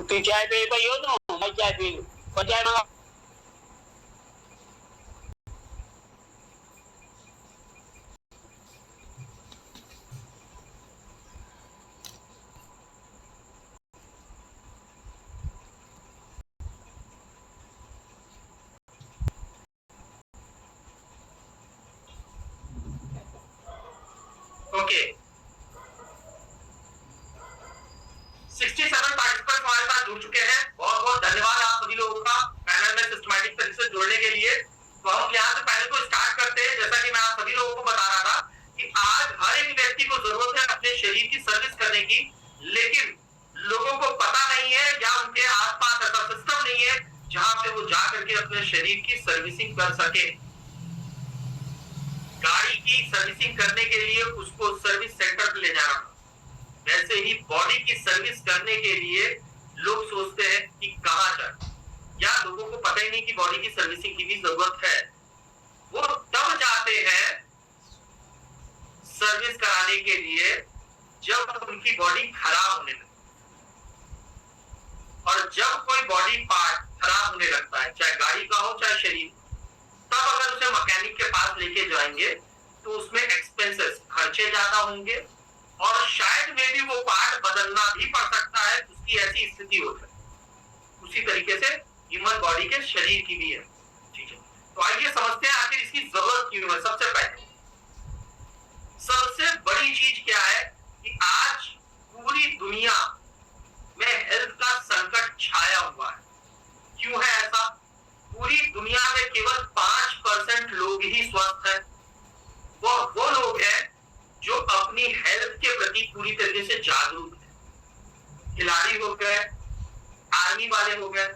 तू चाय पी भाई हो तो मैं चाय पी लूं और चाय मंगा ओके 67 पार्टिसिपेंट्स हमारे साथ जुड़ चुके हैं। बहुत बहुत धन्यवाद आप सभी लोगों का पैनल में सिस्टमैटिक तरीके से जुड़ने के लिए। तो हम यहाँ से पैनल को स्टार्ट करते हैं। जैसा कि मैं आप सभी लोगों को बता रहा था कि आज हर एक व्यक्ति को जरूरत है अपने शरीर की सर्विस करने की, लेकिन लोगों को पता नहीं है या उनके आसपास ऐसा सिस्टम नहीं है जहां पे वो जा करके अपने शरीर की सर्विसिंग कर सके। गाड़ी की सर्विसिंग करने के लिए उसको सर्विस सेंटर पे ले जाना, वैसे ही बॉडी की सर्विस करने के लिए लोग सोचते हैं कि कहां जाए, या लोगों को पता ही नहीं कि बॉडी की सर्विसिंग की भी जरूरत है। वो तब जाते हैं सर्विस कराने के लिए जब उनकी बॉडी खराब होने लगती है। और जब कोई बॉडी पार्ट खराब होने लगता है, चाहे गाड़ी का हो चाहे शरीर, तब अगर उसे मैकेनिक के पास लेके जाएंगे तो उसमें एक्सपेंसेस खर्चे ज्यादा होंगे और शायद में भी वो पार्ट बदलना भी पड़ सकता है, उसकी ऐसी स्थिति हो सकती है। उसी तरीके से ह्यूमन बॉडी के शरीर की भी है। ठीक है, तो आइए समझते हैं आखिर इसकी जरूरत क्यों है। सबसे पहले सबसे बड़ी चीज क्या है कि आज पूरी दुनिया में हेल्थ का संकट छाया हुआ है। क्यों है ऐसा? पूरी दुनिया में केवल 5% लोग ही स्वस्थ हैं। वो लोग हैं जो अपनी हेल्थ के प्रति पूरी तरीके से जागरूक है। खिलाड़ी हो गए, आर्मी वाले हो गए,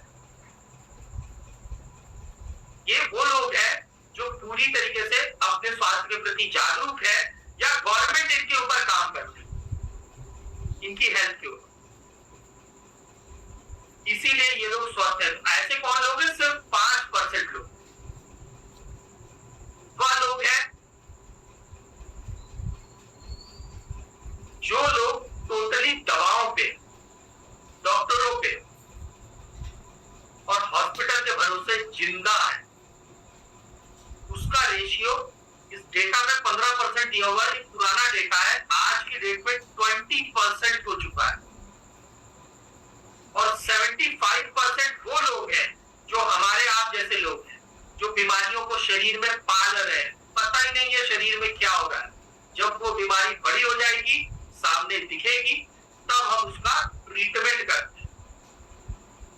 ये वो लोग हैं जो पूरी तरीके से अपने स्वास्थ्य के प्रति जागरूक है, या गवर्नमेंट इनके ऊपर काम करती है, इनकी हेल्थ के ऊपर, इसीलिए ये लोग स्वस्थ हैं। ऐसे कौन लोग हैं? सिर्फ 5% लोग। कौन लोग हैं? जो लोग टोटली दवाओं पे, डॉक्टरों पे और हॉस्पिटल के भरोसे जिंदा है। उसका रेशियो इस डेटा में 15% दिया हुआ है। पुराना डेटा है, आज की डेट में 20% हो चुका है। और 75% वो लोग हैं जो हमारे आप जैसे लोग हैं, जो बीमारियों को शरीर में पाल रहे हैं। पता ही नहीं है शरीर में क्या हो रहा है। जब वो बीमारी बड़ी हो जाएगी, सामने दिखेगी, तब हम उसका ट्रीटमेंट करते हैं।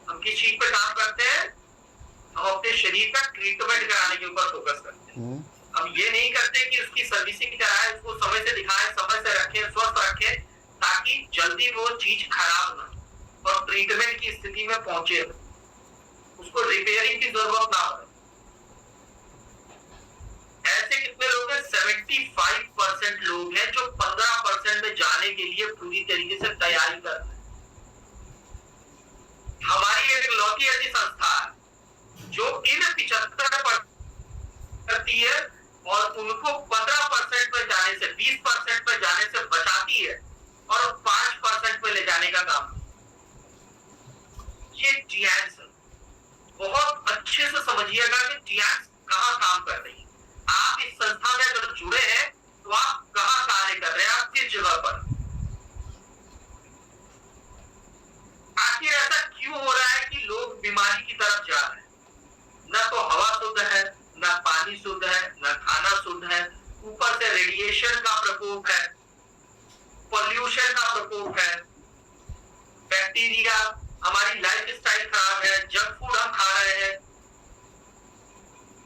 हम किस चीज पे काम करते हैं? हम अपने शरीर का ट्रीटमेंट कराने के ऊपर फोकस करते हैं। हम ये नहीं करते कि उसकी सर्विसिंग कराएं, उसको समय से दिखाएं, समय से रखें, स्वस्थ रखें, ताकि जल्दी वो चीज खराब ना और ट्रीटमेंट की स्थिति में पहुंचे, उसको रिपेयरिंग की जरूरत ना पड़े। ऐसे कितने लोग हैं? 75% लोग हैं जो 15% में जाने के लिए पूरी तरीके से तैयारी कर रहे हैं। हमारी एक लौकी ऐसी संस्था है जो इन 75% करती है और उनको 15% में जाने से, 20% में जाने से बचाती है और 5% में ले जाने का काम। ये टीएंस बहुत अच्छे से समझिएगा कि टीएंस कहां काम कर रही है। आप इस संस्था में अगर जुड़े हैं तो आप कहां कार्य कर रहे हैं, आप किस जगह पर। आखिर ऐसा क्यों हो रहा है कि लोग बीमारी की तरफ जा रहे हैं? न तो हवा शुद्ध है, न पानी शुद्ध है, न खाना शुद्ध है, ऊपर से रेडिएशन का प्रकोप है, पॉल्यूशन का प्रकोप है, बैक्टीरिया, हमारी लाइफ स्टाइल खराब है, जंक फूड हम खा रहे हैं।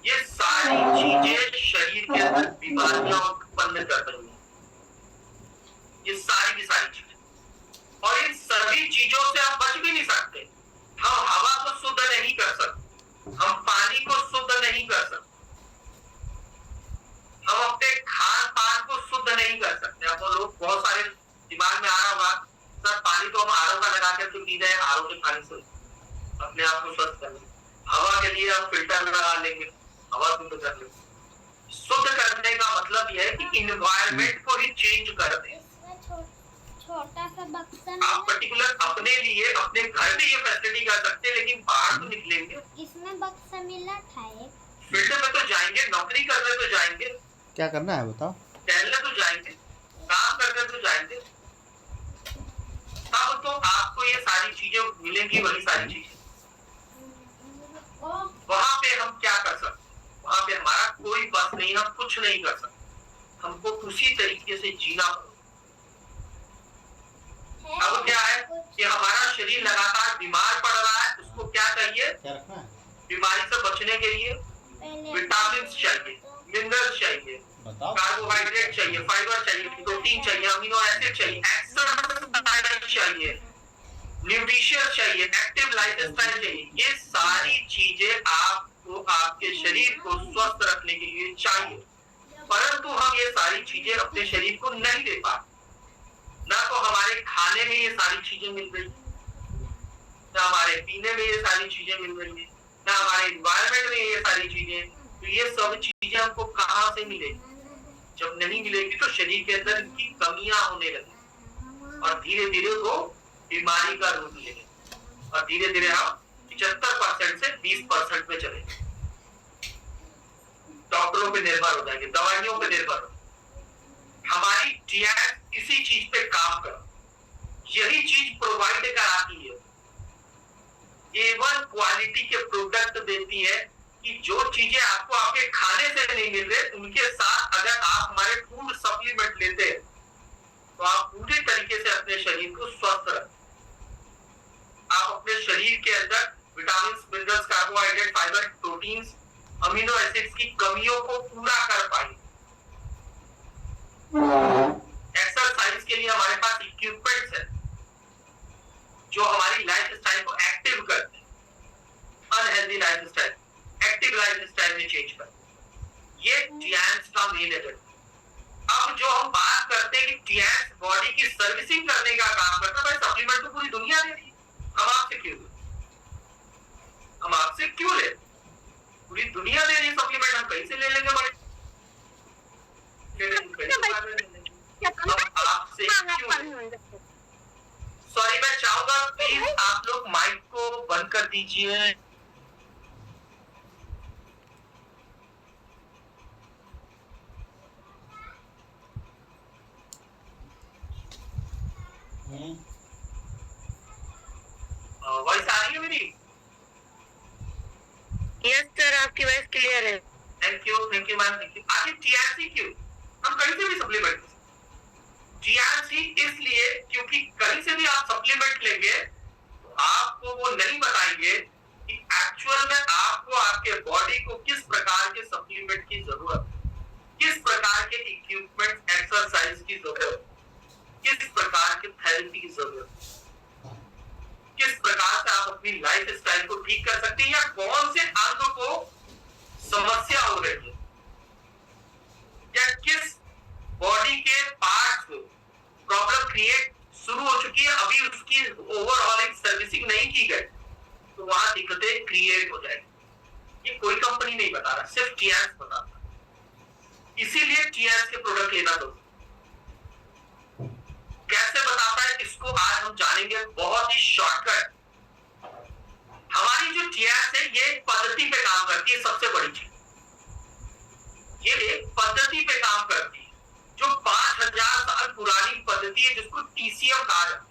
ये सारी चीजें शरीर के अंदर बीमारियां उत्पन्न कर रही हैं। ये सारी की सारी चीजें, और इन सभी चीजों से हम बच भी नहीं सकते। हम हवा को शुद्ध नहीं कर सकते, हम पानी को शुद्ध नहीं कर सकते, हम अपने खान पान को शुद्ध नहीं कर सकते। आपको लोग बहुत सारे दिमाग में आ रहा होगा, सर पानी तो हम आरओ का लगा कर पी रहे हैं, आरओ के पानी से अपने आप को स्वस्थ कर लेंगे। हवा के लिए हम फिल्टर लगा लेंगे, हवा शुद्ध कर लेंगे। शुद्ध करने का मतलब यह है कि इन्वायरमेंट को ही चेंज कर दें। छोटा सा बक्सा आप पर्टिकुलर अपने लिए अपने घर में ये फैसिलिटी कर सकते हैं, लेकिन बाहर तो निकलेंगे, इसमें बक्सा मिला था एक। फील्ड में तो जाएंगे, नौकरी करने तो जाएंगे, क्या करना है बताओ। टहलने तो जाएंगे, काम करने तो जाएंगे, तब तो आपको ये सारी चीजें मिलेंगी। वही सारी चीजें वहां पे हम क्या कर सकते हैं? वहां पे हमारा कोई बस नहीं, हम कुछ नहीं कर सकते, हमको उसी तरीके से जीना पड़ेगा। अब क्या है कि हमारा शरीर लगातार बीमार पड़ रहा है, उसको क्या चाहिए? क्या रखना है बीमारी से बचने के लिए विटामिन चाहिए, मिनरल्स चाहिए, बताओ। कार्बोहाइड्रेट चाहिए, फाइबर चाहिए, प्रोटीन चाहिए, अमीनो एसिड चाहिए, एक्सरसाइज चाहिए, न्यूट्रिशन चाहिए, एक्टिव लाइफस्टाइल चाहिए। ये सारी चीजें आपको आपके शरीर को स्वस्थ रखने के लिए चाहिए, परंतु हम ये सारी चीजें अपने शरीर को नहीं दे पाते। ना तो हमारे खाने में ये सारी चीजें मिल रही, ना हमारे पीने में ये सारी चीजें मिल रही है, ना हमारे एनवायरमेंट में ये सारी चीजें। तो ये सब चीजें हमको कहाँ से मिलेगी? जब नहीं मिलेगी तो शरीर के अंदर इनकी कमियां होने लगेगी और धीरे धीरे वो बीमारी का रूप लेंगे और धीरे धीरे हम 75% से 20% में चलेंगे, डॉक्टरों पे निर्भर हो जाएंगे, दवाइयों पे निर्भर हो। हमारी टीएस इसी चीज पे काम कर, यही चीज प्रोवाइड कराती है, A1 क्वालिटी के प्रोडक्ट देती है कि जो चीजें आपको आपके खाने से नहीं मिल रहे, उनके साथ अगर आप हमारे फूड सप्लीमेंट लेते हैं तो आप पूरी तरीके से अपने शरीर को स्वस्थ रखें। आप अपने शरीर के अंदर vitamin, minerals, carbohydrate, fibre, proteins, amino acids की कमियों को पूरा कर पाएंगे। एक्सरसाइज के लिए हमारे पास इक्विपमेंट्स है जो हमारी लाइफस्टाइल को एक्टिव करते हैं, अनहेल्दी लाइफस्टाइल एक्टिव लाइफस्टाइल में चेंज करते। ये टीएस का मेन एजेंडा। अब जो हम बात करते हैं कि टीएस बॉडी की सर्विसिंग करने का काम करता है, भाई सप्लीमेंट तो पूरी दुनिया दे रही है, हम आपसे क्यों ले? पूरी दुनिया दे रही है सप्लीमेंट, हम कहीं से ले लेंगे? बड़े आपसे क्यों? सॉरी, मैं चाहूंगा प्लीज आप लोग माइक को बंद कर दीजिए। वॉइस आ रही है मेरी? यस सर, आपकी वॉइस क्लियर है। Thank you ma'am, thank you. आखिर टीआरसी क्यों? हम कहीं से भी सप्लीमेंट, टीआरसी इसलिए क्योंकि कहीं से भी आप सप्लीमेंट लेंगे तो आपको वो नहीं बताएंगे कि एक्चुअल में आपको आपके बॉडी को किस प्रकार के सप्लीमेंट की जरूरत है, किस प्रकार के इक्विपमेंट, एक्सरसाइज की जरूरत, किस प्रकार की थेरेपी की जरूरत, किस प्रकार से आप अपनी लाइफ स्टाइल को ठीक कर सकते हैं, या कौन से अंग को समस्या हो रही है, या किस बॉडी के पार्ट्स को प्रॉब्लम क्रिएट शुरू हो चुकी है, अभी उसकी ओवरऑल सर्विसिंग नहीं की गई, तो वहां दिक्कतें क्रिएट हो जाएगी। ये कोई कंपनी नहीं बता रहा, सिर्फ टीएस बता रहा। इसीलिए टीएस के प्रोडक्ट लेना तो कैसे बताता है, इसको आज हम जानेंगे बहुत ही शॉर्टकट। हमारी जो टीएस है ये एक पद्धति पे काम करती है, सबसे बड़ी चीज ये एक पद्धति पे काम करती है, जो 5000 साल पुरानी पद्धति है, जिसको टीसीएम कहा जाता है,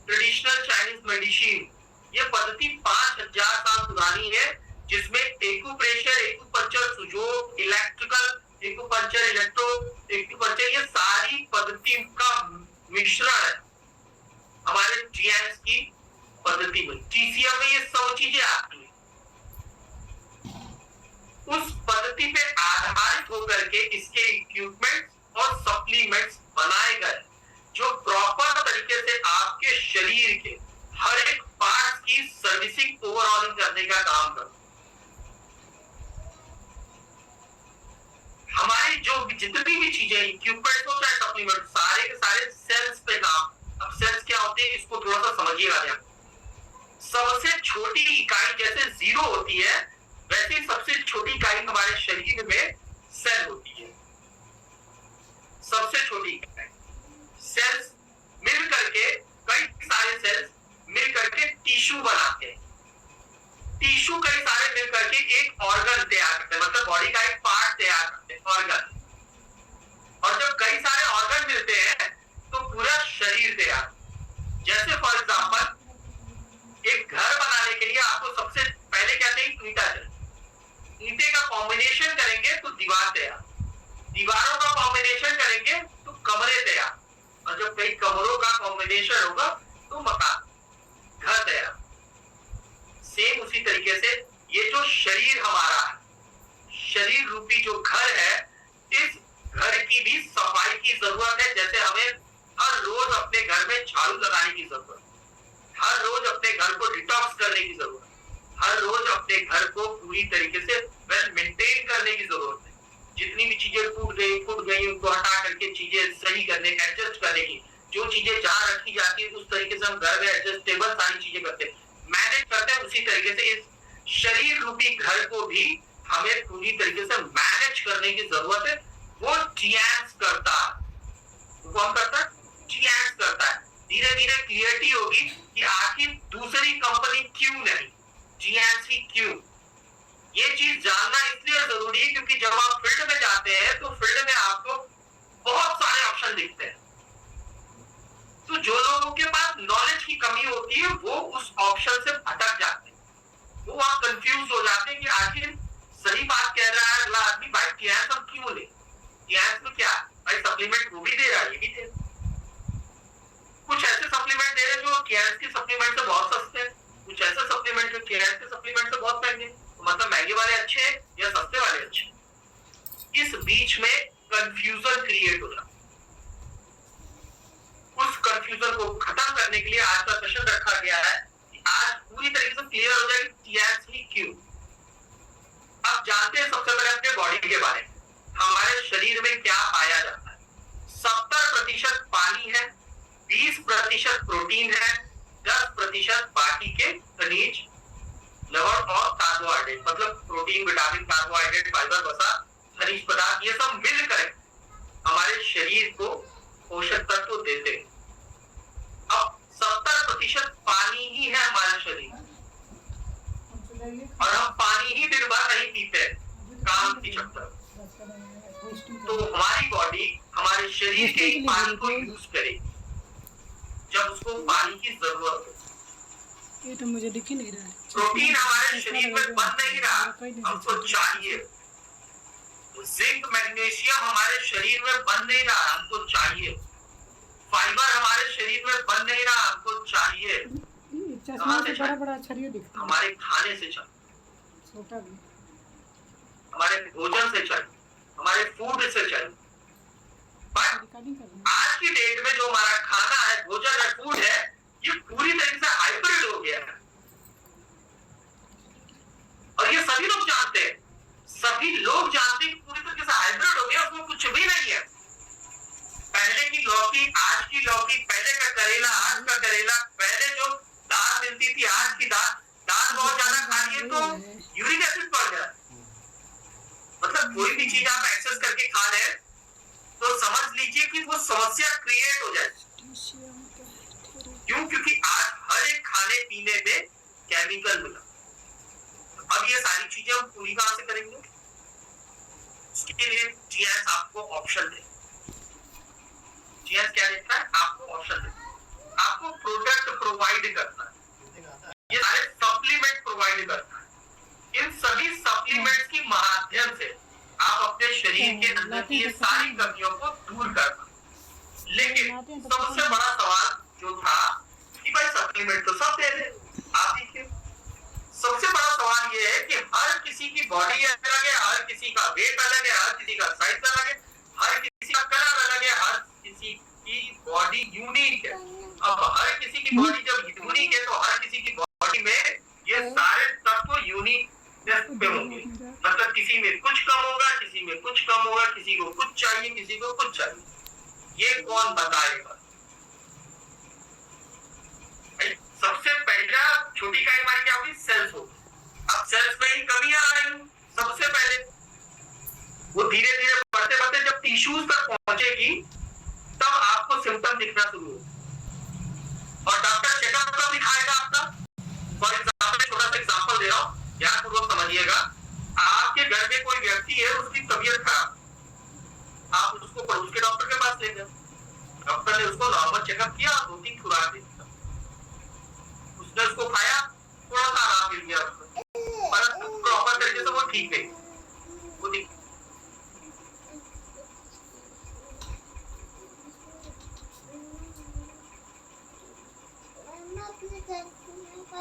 ट्रेडिशनल चाइनीज मेडिसिन। ये पद्धति 5000 साल पुरानी है, जिसमें acupressure, acupuncture, Sujok, electrical acupuncture, electro acupuncture, ये सारी पद्धति का मिश्रण है हमारे टीएस की पद्धति में। टीसीएम में ये सब चीजें आती है। उस पद्धति पे आधारित होकर के इसके इक्विपमेंट्स और सप्लीमेंट्स बनाए गए, जो प्रॉपर तरीके से आपके शरीर के हर एक पार्ट की सर्विसिंग, ओवरऑलिंग करने का काम करते। हमारी जो जितनी भी चीजें, इक्विपमेंट्स हो चाहे सप्लीमेंट, सारे के सारे सेल्स पे काम। अब सेल्स क्या होते हैं इसको थोड़ा सा समझिएगा। सबसे छोटी इकाई जैसे जीरो होती है, वैसे ही सबसे छोटी इकाई हमारे शरीर में सेल होती है। सबसे छोटी इकाई सेल्स मिल करके कई सारे सेल्स मिल करके टिश्यू बनाते हैं। टिश्यू कई सारे मिल करके एक ऑर्गन तैयार करते हैं, मतलब बॉडी का एक पार्ट तैयार करते हैं, ऑर्गन। और जब कई सारे ऑर्गन मिलते हैं तो पूरा शरीर तैयार। जैसे फॉर एग्जांपल एक घर बनाने के लिए आपको सबसे पहले कहते हैं ईंटा चाहिए। ईंटे का कॉम्बिनेशन करेंगे तो दीवार तैयार, दीवारों का कॉम्बिनेशन करेंगे तो कमरे तैयार, और जब कई कमरों का कॉम्बिनेशन होगा तो मकान, घर तैयार। सेम उसी तरीके से ये जो शरीर हमारा है, शरीर रूपी जो घर है, इस घर की भी सफाई की जरूरत है। जैसे हमें हर रोज अपने घर में झाड़ू लगाने की जरूरत है, हर रोज अपने घर को डिटॉक्स करने की जरूरत है, हर रोज अपने घर को पूरी तरीके से वेल मेंटेन करने की जरूरत है। जितनी भी चीजें फूट गई उनको हटा करके चीजें सही करने, एडजस्ट करने की, जो चीजें जहां रखी जाती है उस तरीके से हम घर में एडजस्टेबल सारी चीजें करते हैं, मैनेज करते हैं। उसी तरीके से इस शरीर रूपी घर को भी हमें पूरी तरीके से मैनेज करने की जरूरत है। वो टीएंस करता है। कौन करता है? टीएंस करता है। धीरे धीरे क्लियरिटी होगी कि आखिर दूसरी कंपनी क्यों नहीं, टीएंस ही क्यों। ये चीज जानना इसलिए जरूरी है क्योंकि जब आप फील्ड में जाते हैं तो फील्ड में आपको बहुत सारे ऑप्शन दिखते हैं। तो जो लोगों के पास नॉलेज की कमी होती है वो उस ऑप्शन से भटक जाते हैं, वो वहां कंफ्यूज हो जाते हैं कि आखिर सही बात कह रहा है अगला आदमी, भाई टीएंस हम क्यों ले, टीएंस में क्या भाई सप्लीमेंट वो भी दे रहा है, ये भी दे, कुछ ऐसे सप्लीमेंट दे रहे जो टीएंस के सप्लीमेंट से बहुत सस्ते हैं, कुछ ऐसे सप्लीमेंट जो टीएंस के सप्लीमेंट से बहुत महंगे। तो मतलब महंगे वाले अच्छे हैं या सस्ते वाले अच्छे? इस बीच में कंफ्यूजन क्रिएट हो जाता है। उस कंफ्यूजन को खत्म करने के लिए आज का सेशन रखा गया है कि आज पूरी तरीके से क्लियर हो जाए कि टीएंस ही क्यों। अब जानते हैं सबसे पहले अपने बॉडी के बारे में। हमारे शरीर में क्या पाया जाता है? 70% पानी है, 20% प्रोटीन है, 10% बाकी के खनिज, लवण और कार्बोहाइड्रेट, मतलब प्रोटीन, विटामिन, कार्बोहाइड्रेट, फाइबर, वसा, खनिज पदार्थ, ये सब मिलकर हमारे शरीर को पोषक तत्व देते हैं। अब 70% पानी ही है हमारे शरीर, और हम पानी ही दिन भर नहीं पीते काम की चक्कर। तो हमारी बॉडी हमारे शरीर के ही पानी को यूज करे जब उसको पानी की जरूरत हो। ये तो मुझे दिख ही नहीं रहा है। प्रोटीन हमारे शरीर में बन नहीं रहा, हमको चाहिए। जिंक, मैग्नीशियम हमारे शरीर में बन नहीं रहा, हमको चाहिए। फाइबर हमारे शरीर में बन नहीं रहा, हमको चाहिए। चश्मा से बड़ा बड़ा छरिया दिखता है। हमारे खाने से चाहिए, छोटा भी, हमारे भोजन से चाहिए, हमारे फूड से चाहिए। आज की डेट में जो हमारा खाना है, भोजन है, फूड है, ये पूरी तरीके से हाइब्रिड हो गया है। और ये सभी लोग जानते हैं, सभी लोग जानते हैं कि पूरी तरीके से हाइब्रिड हो गया, उसमें कुछ भी नहीं है। पहले की लौकी, आज की लौकी, पहले का करेला, आज का करेला, पहले जो दाल मिलती थी, आज की दाल बहुत ज्यादा खा लिए तो यूरिक एसिड बढ़ गया। मतलब कोई भी चीज आप एक्सेस करके खा ले तो समझ लीजिए कि वो समस्या क्रिएट हो जाए। क्यों? क्योंकि आज हर एक खाने पीने में केमिकल मिला। अब ये सारी चीजें हम पूरी कहां से करेंगे? उसके लिए टीएस आपको ऑप्शन दे। टीएस क्या देता है? आपको ऑप्शन देता है, आपको प्रोडक्ट प्रोवाइड करता है, ये सारे सप्लीमेंट प्रोवाइड करता है। इन सभी सप्लीमेंट्स के माध्यम से आप अपने शरीर के अंदर की ये सारी कमियों को दूर कर पाए। लेकिन सबसे बड़ा सवाल जो था कि भाई सप्लीमेंट तो सब दे दे, आप ही क्यों? सबसे बड़ा सवाल ये है कि हर किसी की बॉडी अलग है, हर किसी का वेट अलग है, हर किसी का साइज अलग है, हर किसी का कलर अलग है, हर किसी की बॉडी यूनिक है। अब हर किसी की बॉडी जब यूनिक है तो हर किसी की बॉडी में ये सारे तत्व यूनिक पे होंगे। मतलब किसी में कुछ कम होगा, किसी में कुछ कम होगा, किसी को कुछ चाहिए, किसी को कुछ चाहिए। ये कौन बताएगा? सबसे पहला छोटी इकाई हमारी क्या होगी? सेल्स होगी। अब सेल्स में ही कमियां आ रही हैं। सबसे पहले वो धीरे धीरे बढ़ते बढ़ते जब टिश्यूज तक पहुंचेगी तब आपको सिम्टम दिखना शुरू होगा। और डॉक्टर चेकअप कब दिखाएगा आपका? फॉर एग्जाम्पल, छोटा सा एग्जाम्पल दे रहा हूँ, ध्यानपूर्वक समझिएगा। आपके घर में कोई व्यक्ति है, उसकी तबीयत खराब, आप उसको पड़ोस के डॉक्टर के पास ले गए, डॉक्टर ने उसको नॉर्मल चेकअप किया, 2-3 खुराक दी, उसने उसको खाया, थोड़ा सा आराम मिल गया उसको, पर प्रॉपर तरीके से वो ठीक है, वो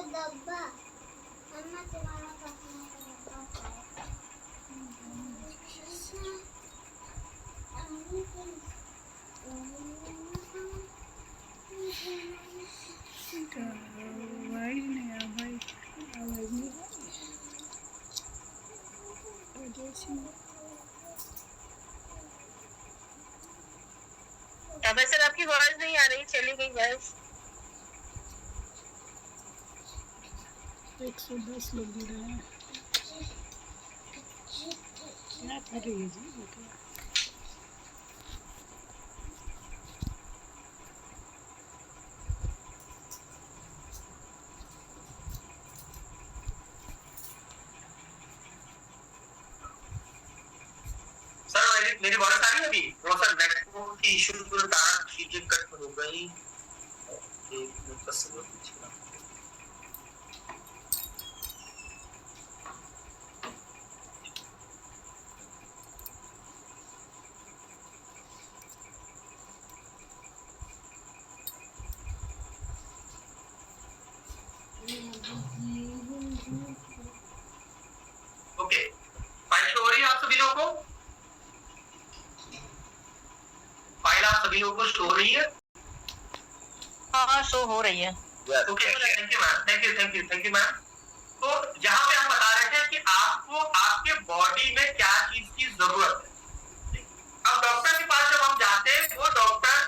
डब्बा अम्मा तुम्हारा पसंद का डब्बा आवाज नहीं आ भाई, आवाज नहीं अब सर आपकी आवाज नहीं आ रही, चली गई बस। 110 लोग जुड़े हैं। क्या कर रही है जी? सर मेरी आवाज आ रही है? अभी थोड़ा सा नेटवर्क की इशू के कारण चीजें कट हो गई। ओके, फाइल शो हो रही है आप सभी लोगों को? फाइल आप सभी लोगों को शो हो रही है? हाँ, शो हो रही है। Okay, thank you ma'am, thank you ma'am. तो जहां पे हम बता रहे थे कि आपको आपके बॉडी में क्या चीज की जरूरत है। अब डॉक्टर के पास जब हम जाते हैं, वो डॉक्टर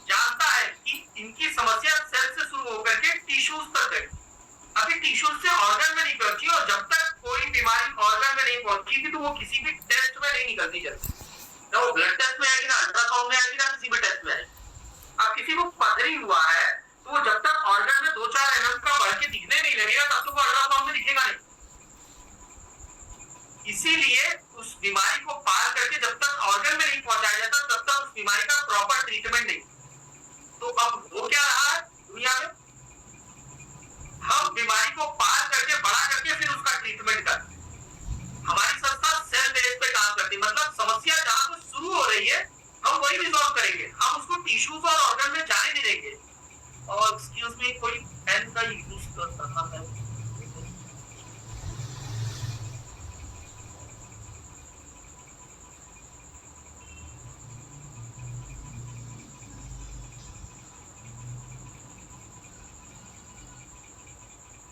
जानता है कि इनकी समस्या सेल से शुरू होकर के टिश्यूज तक है। अभी टिश्यूज से ऑर्गन में नहीं पहुंची, और जब तक कोई बीमारी ऑर्गन में नहीं पहुंची थी तो वो किसी भी टेस्ट में नहीं निकलती जल्दी, ना वो ब्लड टेस्ट में आएगी, ना अल्ट्रासाउंड में आएगी, ना किसी भी टेस्ट में आएगी। अब किसी को पथरी हुआ है तो वो जब तक ऑर्गन में 2-4 mm का बढ़ के दिखने नहीं लगेगा तब तक वो अल्ट्रासाउंड में दिखेगा नहीं। इसीलिए उस बीमारी को पार करके जब तक ऑर्गन में नहीं पहुंचाया जाता तब तक उस बीमारी का प्रॉपर ट्रीटमेंट नहीं। तो अब वो क्या रहा है दुनिया में, हम बीमारी को पार करके बड़ा करके फिर उसका ट्रीटमेंट करते हैं। हमारी संस्था सेल बेस पे काम करती है, मतलब समस्या जहां से शुरू हो रही है हम वही रिजॉल्व करेंगे, हम उसको टिश्यूज और ऑर्गन में जाने नहीं देंगे। और एक्सक्यूज मी, कोई पेन का यूज कर रहा है?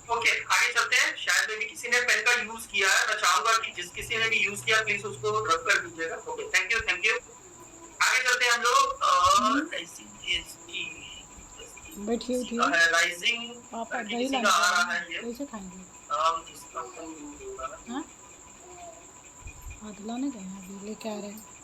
ओके, आगे चलते हैं। शायद में भी किसी ने पेन का यूज किया है, मैं चाहूंगा कि जिस किसी ने भी यूज किया प्लीज उसको रख कर दीजिएगा। Okay, thank you. आगे चलते हैं हम लोग। बैठिए उठिए, राइजिंग पापा दही लाने कैसे खाएंगे? हाँ, हाथ लाने गए हैं, अभी लेके आ रहे हैं।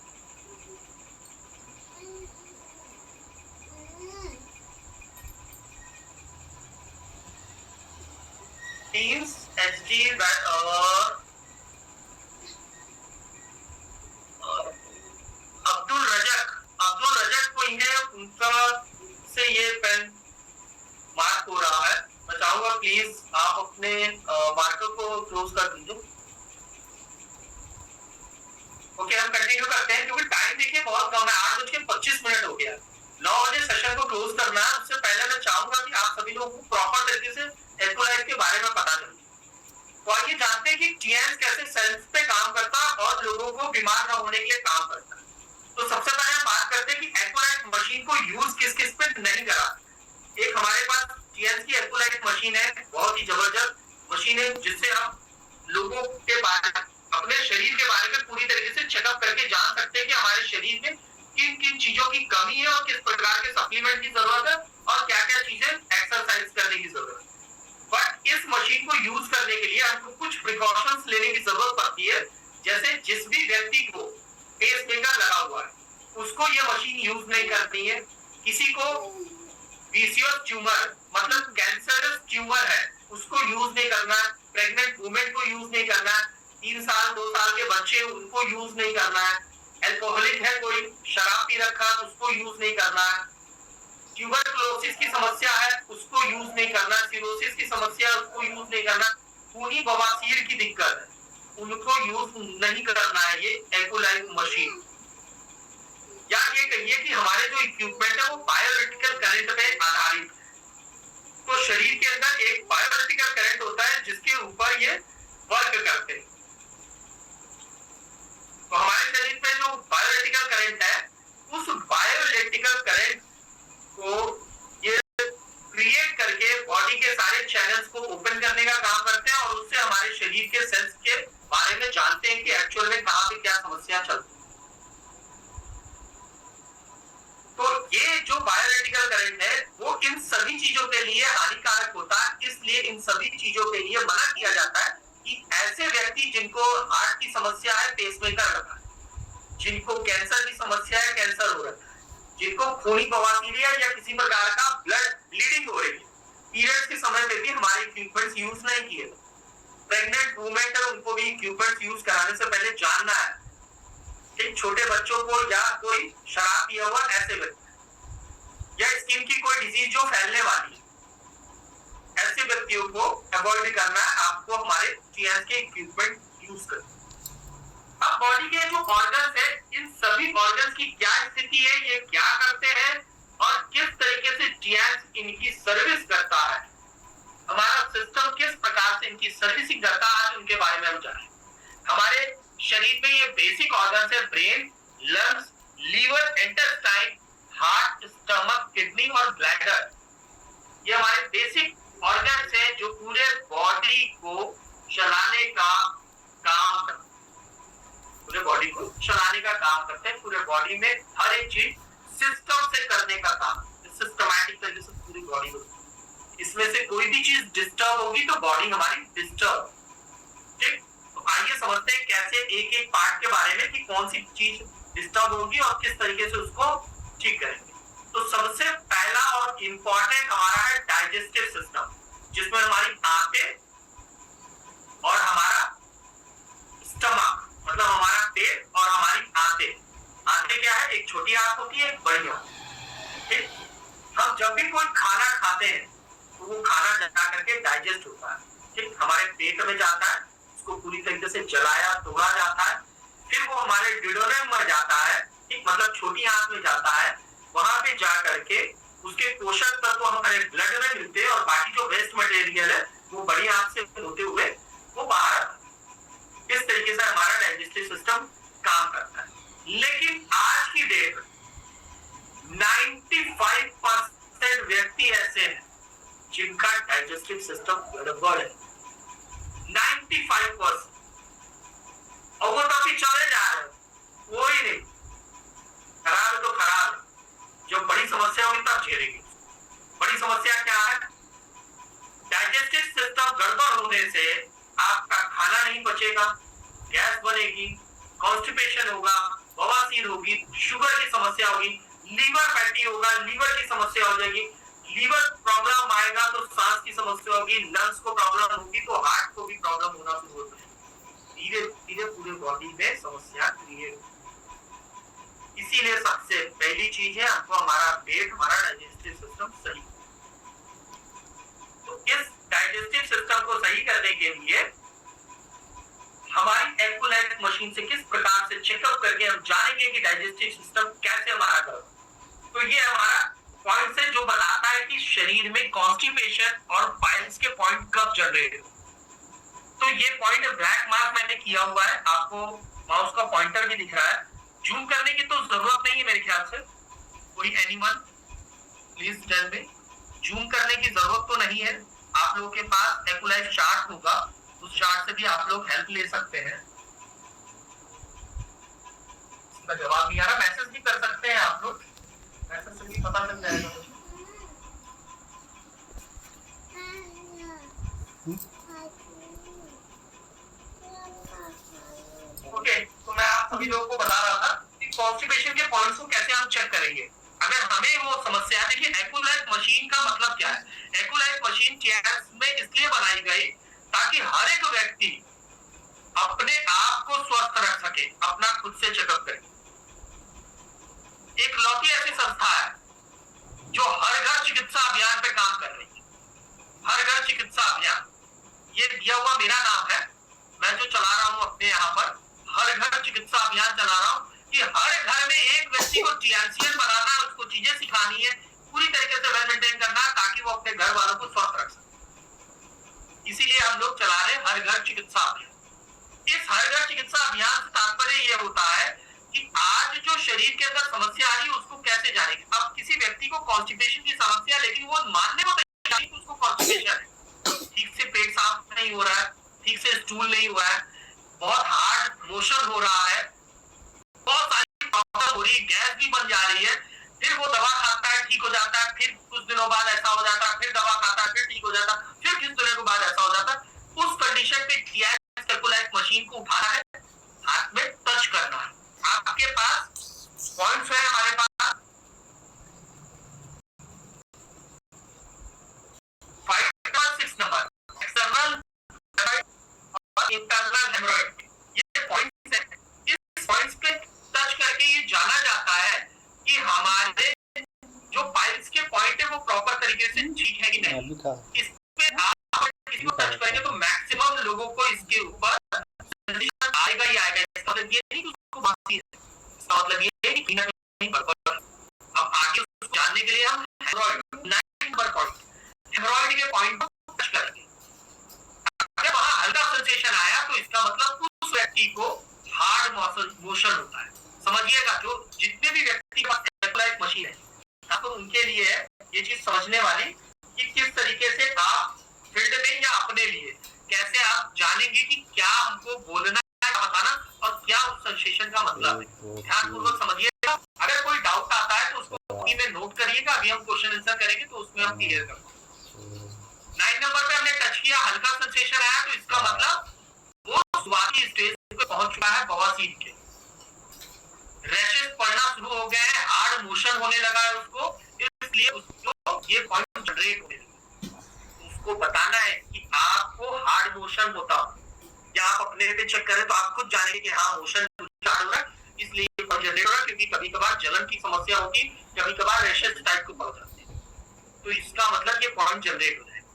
teams HD अब्दुल रजक को इन्हें उनका से ये पेन मार्क हो रहा है। मैं चाहूंगा प्लीज आप अपने मार्कर को क्लोज कर दीजिए। ओके, हम कंटिन्यू करते हैं क्योंकि टाइम देखिए बहुत कम है, 8:25 हो गया। 9 बजे सेशन को क्लोज करना है। उससे पहले मैं चाहूंगा कि आप सभी लोगों को प्रॉपर तरीके से इलेक्ट्रोलाइट के बारे में पता चले। तो आइए जानते हैं कि टीएनएस कैसे सेल्स पे काम करता है और लोगों को बीमार न होने के लिए काम करता है। तो सबसे पहले हम बात करते हैं कि इलेक्ट्रोलाइट मशीन को यूज किस किस पे नहीं करा। एक हमारे पास टीएनएस की इलेक्ट्रोलाइट मशीन है, बहुत ही जबरदस्त मशीन है, जिससे हम लोगों के बारे अपने शरीर के बारे में पूरी तरीके से चेकअप करके जान सकते हैं कि हमारे शरीर में किन किन चीजों की कमी है और किस प्रकार के सप्लीमेंट की जरूरत है और क्या क्या चीजें एक्सरसाइज करने की जरूरत है। बट इस मशीन को यूज करने के लिए हमको कुछ प्रिकॉशंस लेने की जरूरत पड़ती है। जैसे जिस भी व्यक्ति को पेसमेकर लगा हुआ है उसको ये मशीन यूज नहीं करनी है। किसी को विशियस ट्यूमर मतलब कैंसरस ट्यूमर है उसको यूज नहीं करना, प्रेग्नेंट वुमेन को यूज नहीं करना, 3 साल 2 साल के बच्चे उनको यूज नहीं करना है, अल्कोहलिक है कोई शराब पी रखा उसको यूज नहीं करना है, ट्यूबरकुलोसिस की समस्या है उसको यूज नहीं करना, सिरोसिस की समस्या है उसको यूज नहीं करना, खूनी बवासीर की दिक्कत है उनको यूज नहीं करना है ये एक्वलाइज मशीन। या ये कहिए कि हमारे जो इक्विपमेंट है वो बायोइलेक्ट्रिकल करंट पे आधारित है। तो शरीर के अंदर एक बायोइलेक्ट्रिकल करंट होता है जिसके ऊपर ये वर्क करते हैं। तो हमारे शरीर में जो बायोइलेक्ट्रिकल करंट है उस बायोइलेक्ट्रिकल करंट को ये क्रिएट करके बॉडी के सारे चैनल्स को ओपन करने का काम करते हैं और उससे हमारे शरीर के सेल्स के बारे में जानते हैं कि एक्चुअल में कहां पे क्या समस्या चलती है। तो ये जो बायोइलेक्ट्रिकल करंट है वो इन सभी चीजों के लिए हानिकारक होता है, इसलिए इन सभी चीजों के लिए मना किया जाता है कि ऐसे व्यक्ति जिनको हार्ट की समस्या है पेसमेकर रखा है, जिनको कैंसर की समस्या है कैंसर हो रखा है, जिनको खूनी बवासीर या किसी प्रकार का ब्लड ब्लीडिंग हो रही है, पीरियड्स के समय पे भी हमारे इक्विपमेंट्स यूज नहीं किए। प्रेग्नेंट वुमेन है उनको भी इक्विपमेंट्स यूज कराने से पहले जानना है। एक छोटे बच्चों को या कोई शराब पिया हुआ ऐसे व्यक्ति या स्किन की कोई डिजीज जो फैलने वाली है ऐसे व्यक्तियों को अवॉइड करना है। आपको हमारे टीएस के इक्विपमेंट यूज करना। अब बॉडी के जो ऑर्गन्स है इन सभी ऑर्गन्स की क्या स्थिति है, ये क्या करते हैं और किस तरीके से टीएस इनकी सर्विस करता है, हमारा सिस्टम किस प्रकार से इनकी सर्विसिंग करता है, आज उनके बारे में हम जानें। हमारे शरीर में ये बेसिक ऑर्गन्स है brain, lungs, liver, intestine, heart, stomach, kidney और ब्लैडर। ये हमारे बेसिक ऑर्गन्स हैं जो पूरे बॉडी को चलाने का काम करते हैं, पूरे बॉडी को चलाने का काम करते हैं। पूरे बॉडी में हर एक चीज सिस्टम से करने का काम, सिस्टमैटिक तरीके से पूरी बॉडी को। इसमें से कोई भी चीज डिस्टर्ब होगी तो बॉडी हमारी डिस्टर्ब। ठीक, तो आइए समझते हैं कैसे एक एक पार्ट के बारे में कि कौन सी चीज डिस्टर्ब होगी और किस तरीके से उसको ठीक करेंगे। तो सबसे पहला और इंपॉर्टेंट हमारा है डाइजेस्टिव सिस्टम, जिसमें हमारी आंतें और हमारा स्टमक मतलब हमारा पेट और हमारी आंतें। आंतें क्या है, एक छोटी आंत होती है, एक बड़ी आंत। ठीक, हम जब भी कोई खाना खाते हैं तो वो खाना जा करके डाइजेस्ट होता है। ठीक, हमारे पेट में जाता है, उसको पूरी तरीके से जलाया तोड़ा जाता है, फिर वो हमारे डिडोनम में जाता है। ठीक, मतलब छोटी आंत में जाता है, वहां पे जा करके उसके पोषक तत्व हमारे ब्लड में मिलते हैं और बाकी जो वेस्ट मटेरियल है वो बड़ी आंत से होते हुए वो बाहर आता है। इस तरीके से हमारा डाइजेस्टिव सिस्टम काम करता है। लेकिन आज की डेट में 95% व्यक्ति ऐसे हैं जिनका डाइजेस्टिव सिस्टम गड़बड़ है। 95% और वो तो अभी चले जा रहे हैं, वो ही नहीं, खराब तो खराब है। जब बड़ी समस्या होगी तब झेलेंगे। बड़ी समस्या क्या है, डाइजेस्टिव सिस्टम गड़बड़ होने से आपका खाना नहीं पचेगा, गैस बनेगी, कॉन्स्टिपेशन होगा, बवासीर होगी, शुगर की समस्या होगी, लीवर फैटी होगा, लीवर की समस्या हो जाएगी, लीवर प्रॉब्लम आएगा तो सांस की समस्या होगी, लंग्स को प्रॉब्लम होगी तो हार्ट को भी प्रॉब्लम होना शुरू हो जाएगी। धीरे धीरे पूरे बॉडी में समस्या क्रिएट होगी। इसीलिए सबसे पहली चीज है हमको हमारा पेट, हमारा डाइजेस्टिव सिस्टम सही। तो इस डाइजेस्टिव सिस्टम को सही करने के लिए हमारी एक्वलाइज मशीन से किस प्रकार से चेकअप करके हम जानेंगे कि डाइजेस्टिव सिस्टम कैसे हमारा कर। तो ये हमारा पॉइंट से जो बताता है कि शरीर में कॉन्स्टिपेशन और पाइल्स के पॉइंट कब जनरेट हो। तो ये पॉइंट ब्लैक मार्क मैंने किया हुआ है, आपको माउस का पॉइंटर भी दिख रहा है। जूम करने की तो जरूरत नहीं है मेरे ख्याल से। कोई anyone please tell me, zoom करने की जरूरत तो नहीं है। आप लोगों के पास एक्वलाइज चार्ट होगा, उस चार्ट से भी आप लोग हेल्प ले सकते हैं। इसका जवाब नहीं आ रहा, मैसेज भी कर सकते हैं आप लोग, मैसेज से भी पता चल जाएगा। ओके, तो मैं आप सभी लोगों को बता रहा था कि कॉन्स्टिपेशन के पॉइंट्स को कैसे हम चेक करेंगे। अगर हमें वो समस्या, देखिए एक्यूलाइफ मशीन का मतलब क्या है? एक्यूलाइफ मशीन चेयर्स में इसलिए बनाई गई ताकि हर एक व्यक्ति अपने आप को स्वस्थ रख सके, अपना खुद से चेकअप करे। एक लौती ऐसी संस्था है जो हर घर चिकित्सा अभियान पे काम कर रही है। हर घर चिकित्सा अभियान, ये दिया हुआ मेरा नाम है, मैं जो चला रहा हूँ अपने यहाँ पर हर घर चिकित्सा अभियान चला रहा हूँ कि हर घर में एक व्यक्ति को टीएनसीएन बनाना है, उसको चीजें सिखानी है, पूरी तरीके से वेल मेंटेन करना है ताकि वो अपने घर वालों को स्वस्थ रख सके। इसीलिए हम लोग चला रहे हर घर चिकित्सा अभियान। इस हर घर चिकित्सा अभियान से तात्पर्य ये होता है कि आज जो शरीर के अंदर समस्या आ रही है उसको कैसे जानेंगे। अब किसी व्यक्ति को कॉन्स्टिपेशन की समस्या, लेकिन वो मानने को तैयार नहीं कि उसको कॉन्स्टिपेशन है, ठीक से पेट साफ नहीं हो रहा है, ठीक से स्टूल नहीं हुआ है, बहुत हार्ड मोशन हो रहा है, बहुत सारी प्रॉब्लम हो रही है, गैस भी बन जा रही है, फिर वो दवा खाता है, ठीक हो जाता है, फिर कुछ दिनों बाद ऐसा हो जाता है, फिर दवा खाता है, फिर ठीक हो जाता है, फिर कुछ दिनों के बाद ऐसा हो जाता है। उस कंडीशन पे एक्यूलाइफ मशीन को उठाना है, हाथ में टच करना है। आपके पास पॉइंट्स है, हमारे पास 5.6 नंबर एक्सटर्नल और इंटरनल हेमोरॉइड, ये पॉइंट्स हैं। इस पॉइंट्स पे टच करके ये जाना जाता है कि हमारे जो पाइल्स के पॉइंट है वो प्रॉपर तरीके से ठीक है कि नहीं। इस पे आप किसी को टच करेंगे तो मैक्सिमम लोगों को इसके ऊपर आएगा ही आएगा। इसका मतलब ये नहीं कि उसको बाकी है, इसका मतलब ये है कि कहीं ना कहीं गड़बड़ है। अब आगे उसको जानने के लिए हम हेमोरॉइड 9 नंबर पॉइंट, हेमोरॉइड के पॉइंट को टच करेंगे। अगर वहां हल्का सेंसेशन आया तो इसका मतलब उस व्यक्ति को हार्ड मोशन होता है। समझिएगा, जो जितने भी व्यक्ति के पास एक्यूलाइफ मशीन है, तो उनके लिए ये चीज समझने वाली कि किस तरीके से आप फील्ड में या अपने लिए कैसे आप जानेंगे कि क्या हमको बोलना है, बताना और क्या उस सेंसेशन का मतलब है। ध्यानपूर्वक समझिएगा। अगर कोई डाउट आता है तो उसको कॉपी में नोट करिएगा, अभी हम क्वेश्चन आंसर करेंगे तो उसमें हम क्लियर कर पाएंगे। 9 नंबर पे हमने टच किया, हल्का सेंसेशन आया तो इसका मतलब वो शुरुआती स्टेज पे पहुंच चुका है बवासीर के। रैशेस पड़ना शुरू हो गए हैं, हार्ड मोशन होने लगा है उसको, इसलिए उसको ये पॉइंट जनरेट होने लगा। उसको बताना है कि आपको हार्ड मोशन होता हो, या आप अपने पे चेक करें तो आप खुद जानेंगे कि हाँ मोशन स्टार्ट हो रहा है, इसलिए ये पॉइंट जनरेट हो रहा है। क्योंकि कभी कभार जलन की समस्या होती है, कभी कभार रैशेस टाइप को पड़ जाते हैं, तो इसका मतलब ये पॉइंट जनरेट हो जाएगा।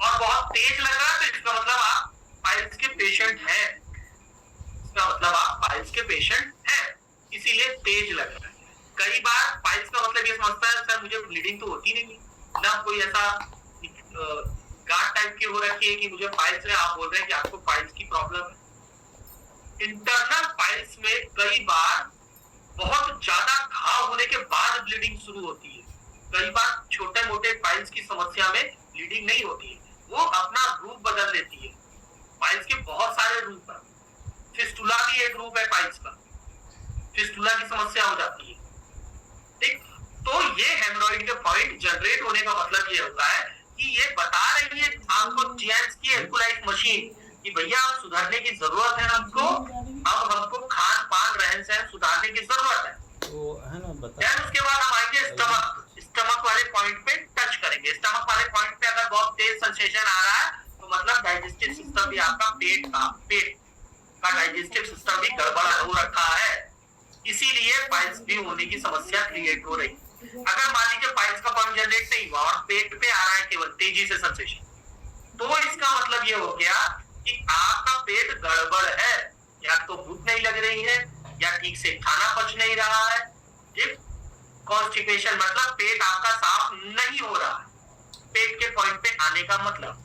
और बहुत तेज लग रहा है तो इसका मतलब आप पाइल्स के पेशेंट हैं, इसका मतलब आप पाइल्स के पेशेंट हैं, इसीलिए तेज लग रहा है। कई बार पाइल्स का मतलब ये समझता है सर मुझे ब्लीडिंग तो होती नहीं, ना कोई ऐसा गांठ टाइप की हो रखी है कि मुझे पाइल्स है, आप बोल रहे हैं कि आपको पाइल्स की प्रॉब्लम है। इंटरनल पाइल्स में कई बार बहुत ज्यादा घाव होने के बाद ब्लीडिंग शुरू होती है। कई बार छोटे मोटे पाइल्स की समस्या में ब्लीडिंग नहीं होती है, वो अपना रूप बदल लेती है। पाइल्स के बहुत सारे रूप हैं, फिस्टुला भी एक रूप है पाइल्स का, फिस्टुला की समस्या हो जाती है। ठीक, तो ये हेमोरॉइड के पॉइंट जनरेट होने का मतलब ये होता है कि ये बता रही है आपको चेयर्स की एक्यूलाइफ मशीन कि भैया अब सुधारने की जरूरत है हमको, अब हमको खान पान रहन सहन सुधारने की जरूरत है। वो है ना बता। देन उसके बाद हम आएंगे स्टमक वाले पॉइंट पे टच करेंगे। स्टमक वाले पॉइंट पे अगर बहुत तेज सेंसेशन आ रहा है तो मतलब डाइजेस्टिव सिस्टम भी आपका पेट का डाइजेस्टिव सिस्टम भी गड़बड़ हो रखा है, इसीलिए पाइल्स भी होने की समस्या क्रिएट हो रही। अगर मान लीजिए पाइल्स का पॉइंट जनरेट नहीं हुआ और पेट पे आ रहा है केवल तेजी से सेंसेशन, तो इसका मतलब ये हो गया कि आपका पेट गड़बड़ है, या तो भूख नहीं लग रही है या ठीक से खाना पच नहीं रहा है। ठीक, कॉन्स्टिपेशन मतलब पेट आपका साफ नहीं हो रहा है, पेट के पॉइंट पे आने का मतलब।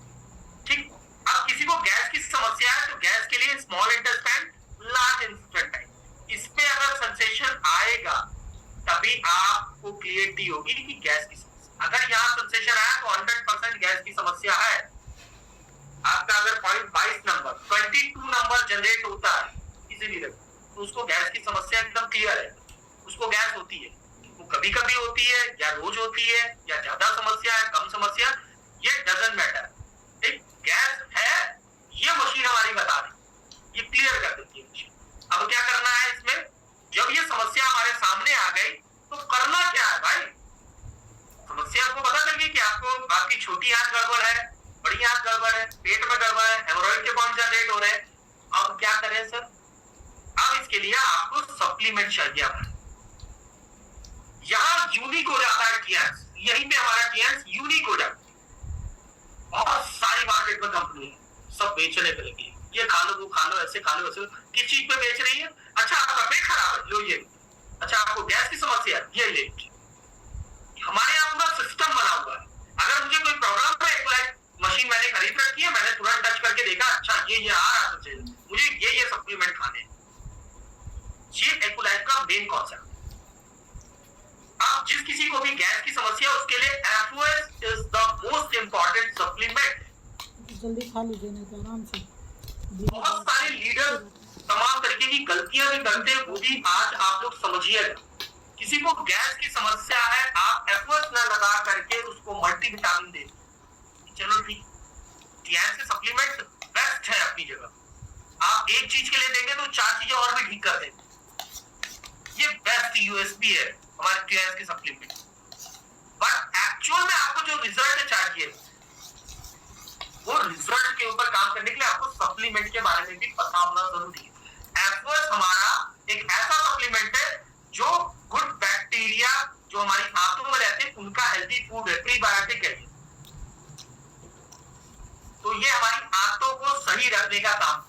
ठीक, अब किसी को गैस की समस्या है तो गैस के लिए स्मॉल इंटेस्टाइन, लार्ज इंटेस्टाइन, इस पे अगर सेंसेशन आएगा तभी आपको क्लियरिटी होगी कि गैस की समस्या। अगर यहाँ सेंसेशन आया तो 100% गैस की समस्या है। आपका अगर पॉइंट 22 नंबर 22 नंबर जनरेट होता है इसीलिए तो उसको गैस की समस्या एकदम क्लियर है, उसको गैस होती है, वो कभी कभी होती है या रोज होती है या ज्यादा समस्या है कम समस्या, ये डजंट मैटर। एक गैस है ये मशीन हमारी बता रही, ये क्लियर कर देती है मशीन। अब क्या करना है इसमें, जब ये समस्या हमारे सामने आ गई तो करना क्या है भाई, पेट में गड़बड़ है, हेमोरॉइड के पॉइंट जनरेट हो रहे हैं, अब क्या करें सर? अब इसके लिए आपको सप्लीमेंट चाहिए। यहां यूनिक हो जाता है टीएंस, यहीं पे हमारा टीएंस यूनिक हो जाता है। बहुत सारी मार्केट में कंपनी है, सब बेचने पे लगी, ये खा लो, वो खा लो, ऐसे खा लो, वैसे। किस चीज पे बेच रही है? अच्छा आपका पेट खराब है, लो ये। अच्छा आपको गैस की समस्या है, ये ले। हमारे यहाँ पूरा सिस्टम बना हुआ है। अगर मुझे कोई प्रॉब्लम है, एक मशीन मैंने खरीद रखी है, मैंने तुरंत टच करके देखा, अच्छा ये आ रहा है, मुझे ये सप्लीमेंट खाने। ये एक्युलाइफ का मेन कॉन्सेप्ट। अब जिस किसी को भी गैस की समस्या, उसके लिए FOS is the most important supplement. जल्दी खा लीजिए नहीं तो आराम से। बहुत सारे लीडर तमाम तरीके की गलतियां भी करते हैं, वो भी आज आप लोग समझिएगा। किसी को गैस की समस्या है, आप एफर्ट्स ना लगा करके उसको मल्टीविटामिन दे, चलो ठीक, गैस के सप्लीमेंट बेस्ट है अपनी जगह। आप एक चीज के लिए देंगे तो 4 चीजें और भी ठीक कर देंगे। ये बेस्ट यूएसपी है हमारे गैस के सप्लीमेंट। बट एक्चुअल में आपको जो रिजल्ट चाहिए, वो रिजल्ट के ऊपर काम करने के लिए आपको सप्लीमेंट के बारे में भी पता होना जरूरी है। एफर्ट्स हमारा एक ऐसा सप्लीमेंट है जो गुड बैक्टीरिया जो हमारी आंतों में रहते हैं, उनका हेल्दी फूड है, प्रीबायोटिक है। तो ये हमारी आंतों को सही रखने का काम,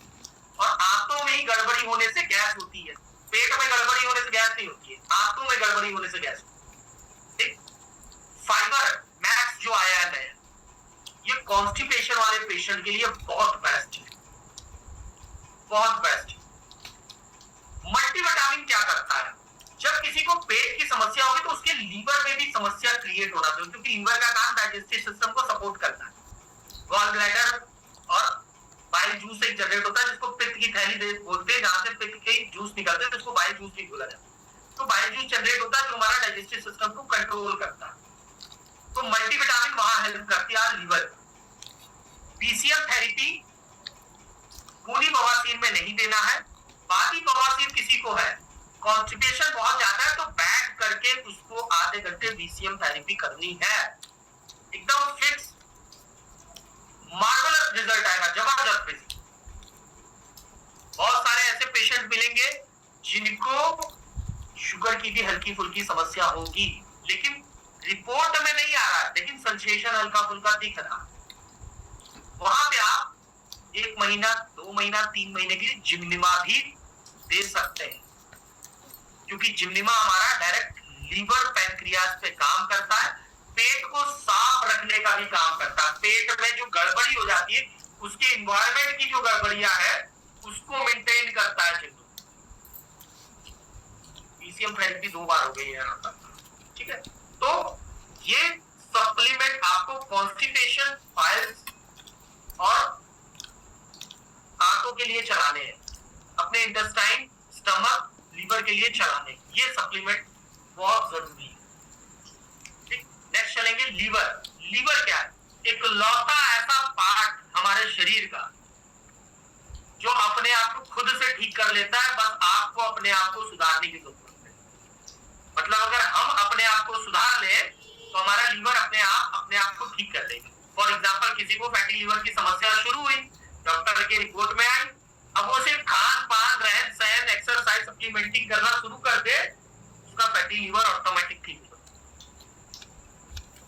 और आंतों में ही गड़बड़ी होने से गैस होती है। पेट में गड़बड़ी होने से गैस नहीं होती है, आंतों में गड़बड़ी होने से गैस होती है। फाइबर मैक्स जो आया है, ये कॉन्स्टिपेशन वाले पेशेंट के लिए बहुत बेस्ट है, बहुत बेस्ट। मल्टीविटामिन क्या करता है? जब किसी को पेट की समस्या होगी तो उसके लीवर में भी समस्या क्रिएट होना चाहिए, क्योंकि लीवर का काम डाइजेस्टिव सिस्टम को सपोर्ट करता है। गॉल ब्लैडर और बाइल जूस एक जनरेट होता है, जिसको पित्त की थैली बोलते हैं, जहां से पित्त के जूस निकलते हैं, जिसको बाइल जूस भी बोला जाता है। तो बाइल जूस जनरेट होता है जो हमारा डाइजेस्टिव सिस्टम को कंट्रोल करता है। तो मल्टीविटामिन वहां हेल्प करती है लीवर। पीसीएम थेरेपी पूरी बवासीर में नहीं देना है, बाकी बवासीर किसी को है, कॉन्स्टिपेशन बहुत ज्यादा है, तो बैठ करके उसको आधे घंटे बीसीएम थेरेपी करनी है, एकदम फिक्स, मार्वलस रिजल्ट आएगा, जबरदस्त रिजल्ट। बहुत सारे ऐसे पेशेंट मिलेंगे जिनको शुगर की भी हल्की फुल्की समस्या होगी, लेकिन रिपोर्ट में नहीं आ रहा है, लेकिन सेंसेशन हल्का फुल्का दिख रहा है। वहां पे आप 1 महीना, 2 महीना, 3 महीने के लिए जिम्निमा भी दे सकते हैं, क्योंकि जिम्निमा हमारा डायरेक्ट लीवर पैंक्रियाज पे काम करता है, पेट को साफ रखने का भी काम करता है। पेट में जो गड़बड़ी हो जाती है, उसके एनवायरनमेंट की जो गड़बड़ियां है, उसको मेंटेन करता है। पीसीएम थेरेपी 2 बार हो गई है यहाँ पर, ठीक है। तो ये सप्लीमेंट आपको कॉन्स्टिपेशन, फाइल्स और आंतों के लिए चलाने हैं, अपने इंटेस्टाइन, स्टमक, लीवर के लिए चलाने, ये सप्लीमेंट बहुत जरूरी है। ठीक, नेक्स्ट चलेंगे लीवर। लीवर क्या है? एक लौता ऐसा पार्ट हमारे शरीर का जो अपने आप को खुद से ठीक कर लेता है, बस आपको अपने आप को सुधारने की जरूरत है। मतलब अगर हम अपने आप को सुधार ले तो हमारा लीवर अपने आप को ठीक कर लेगा। फॉर एग्जाम्पल, किसी को फैटी लीवर की समस्या शुरू हुई, डॉक्टर की रिपोर्ट में आई, अब वो सिर्फ खान पान, रहन सहन, एक्सरसाइज, सप्लीमेंटिंग करना शुरू कर दे, उसका फैटी लीवर ऑटोमेटिक ठीक हो,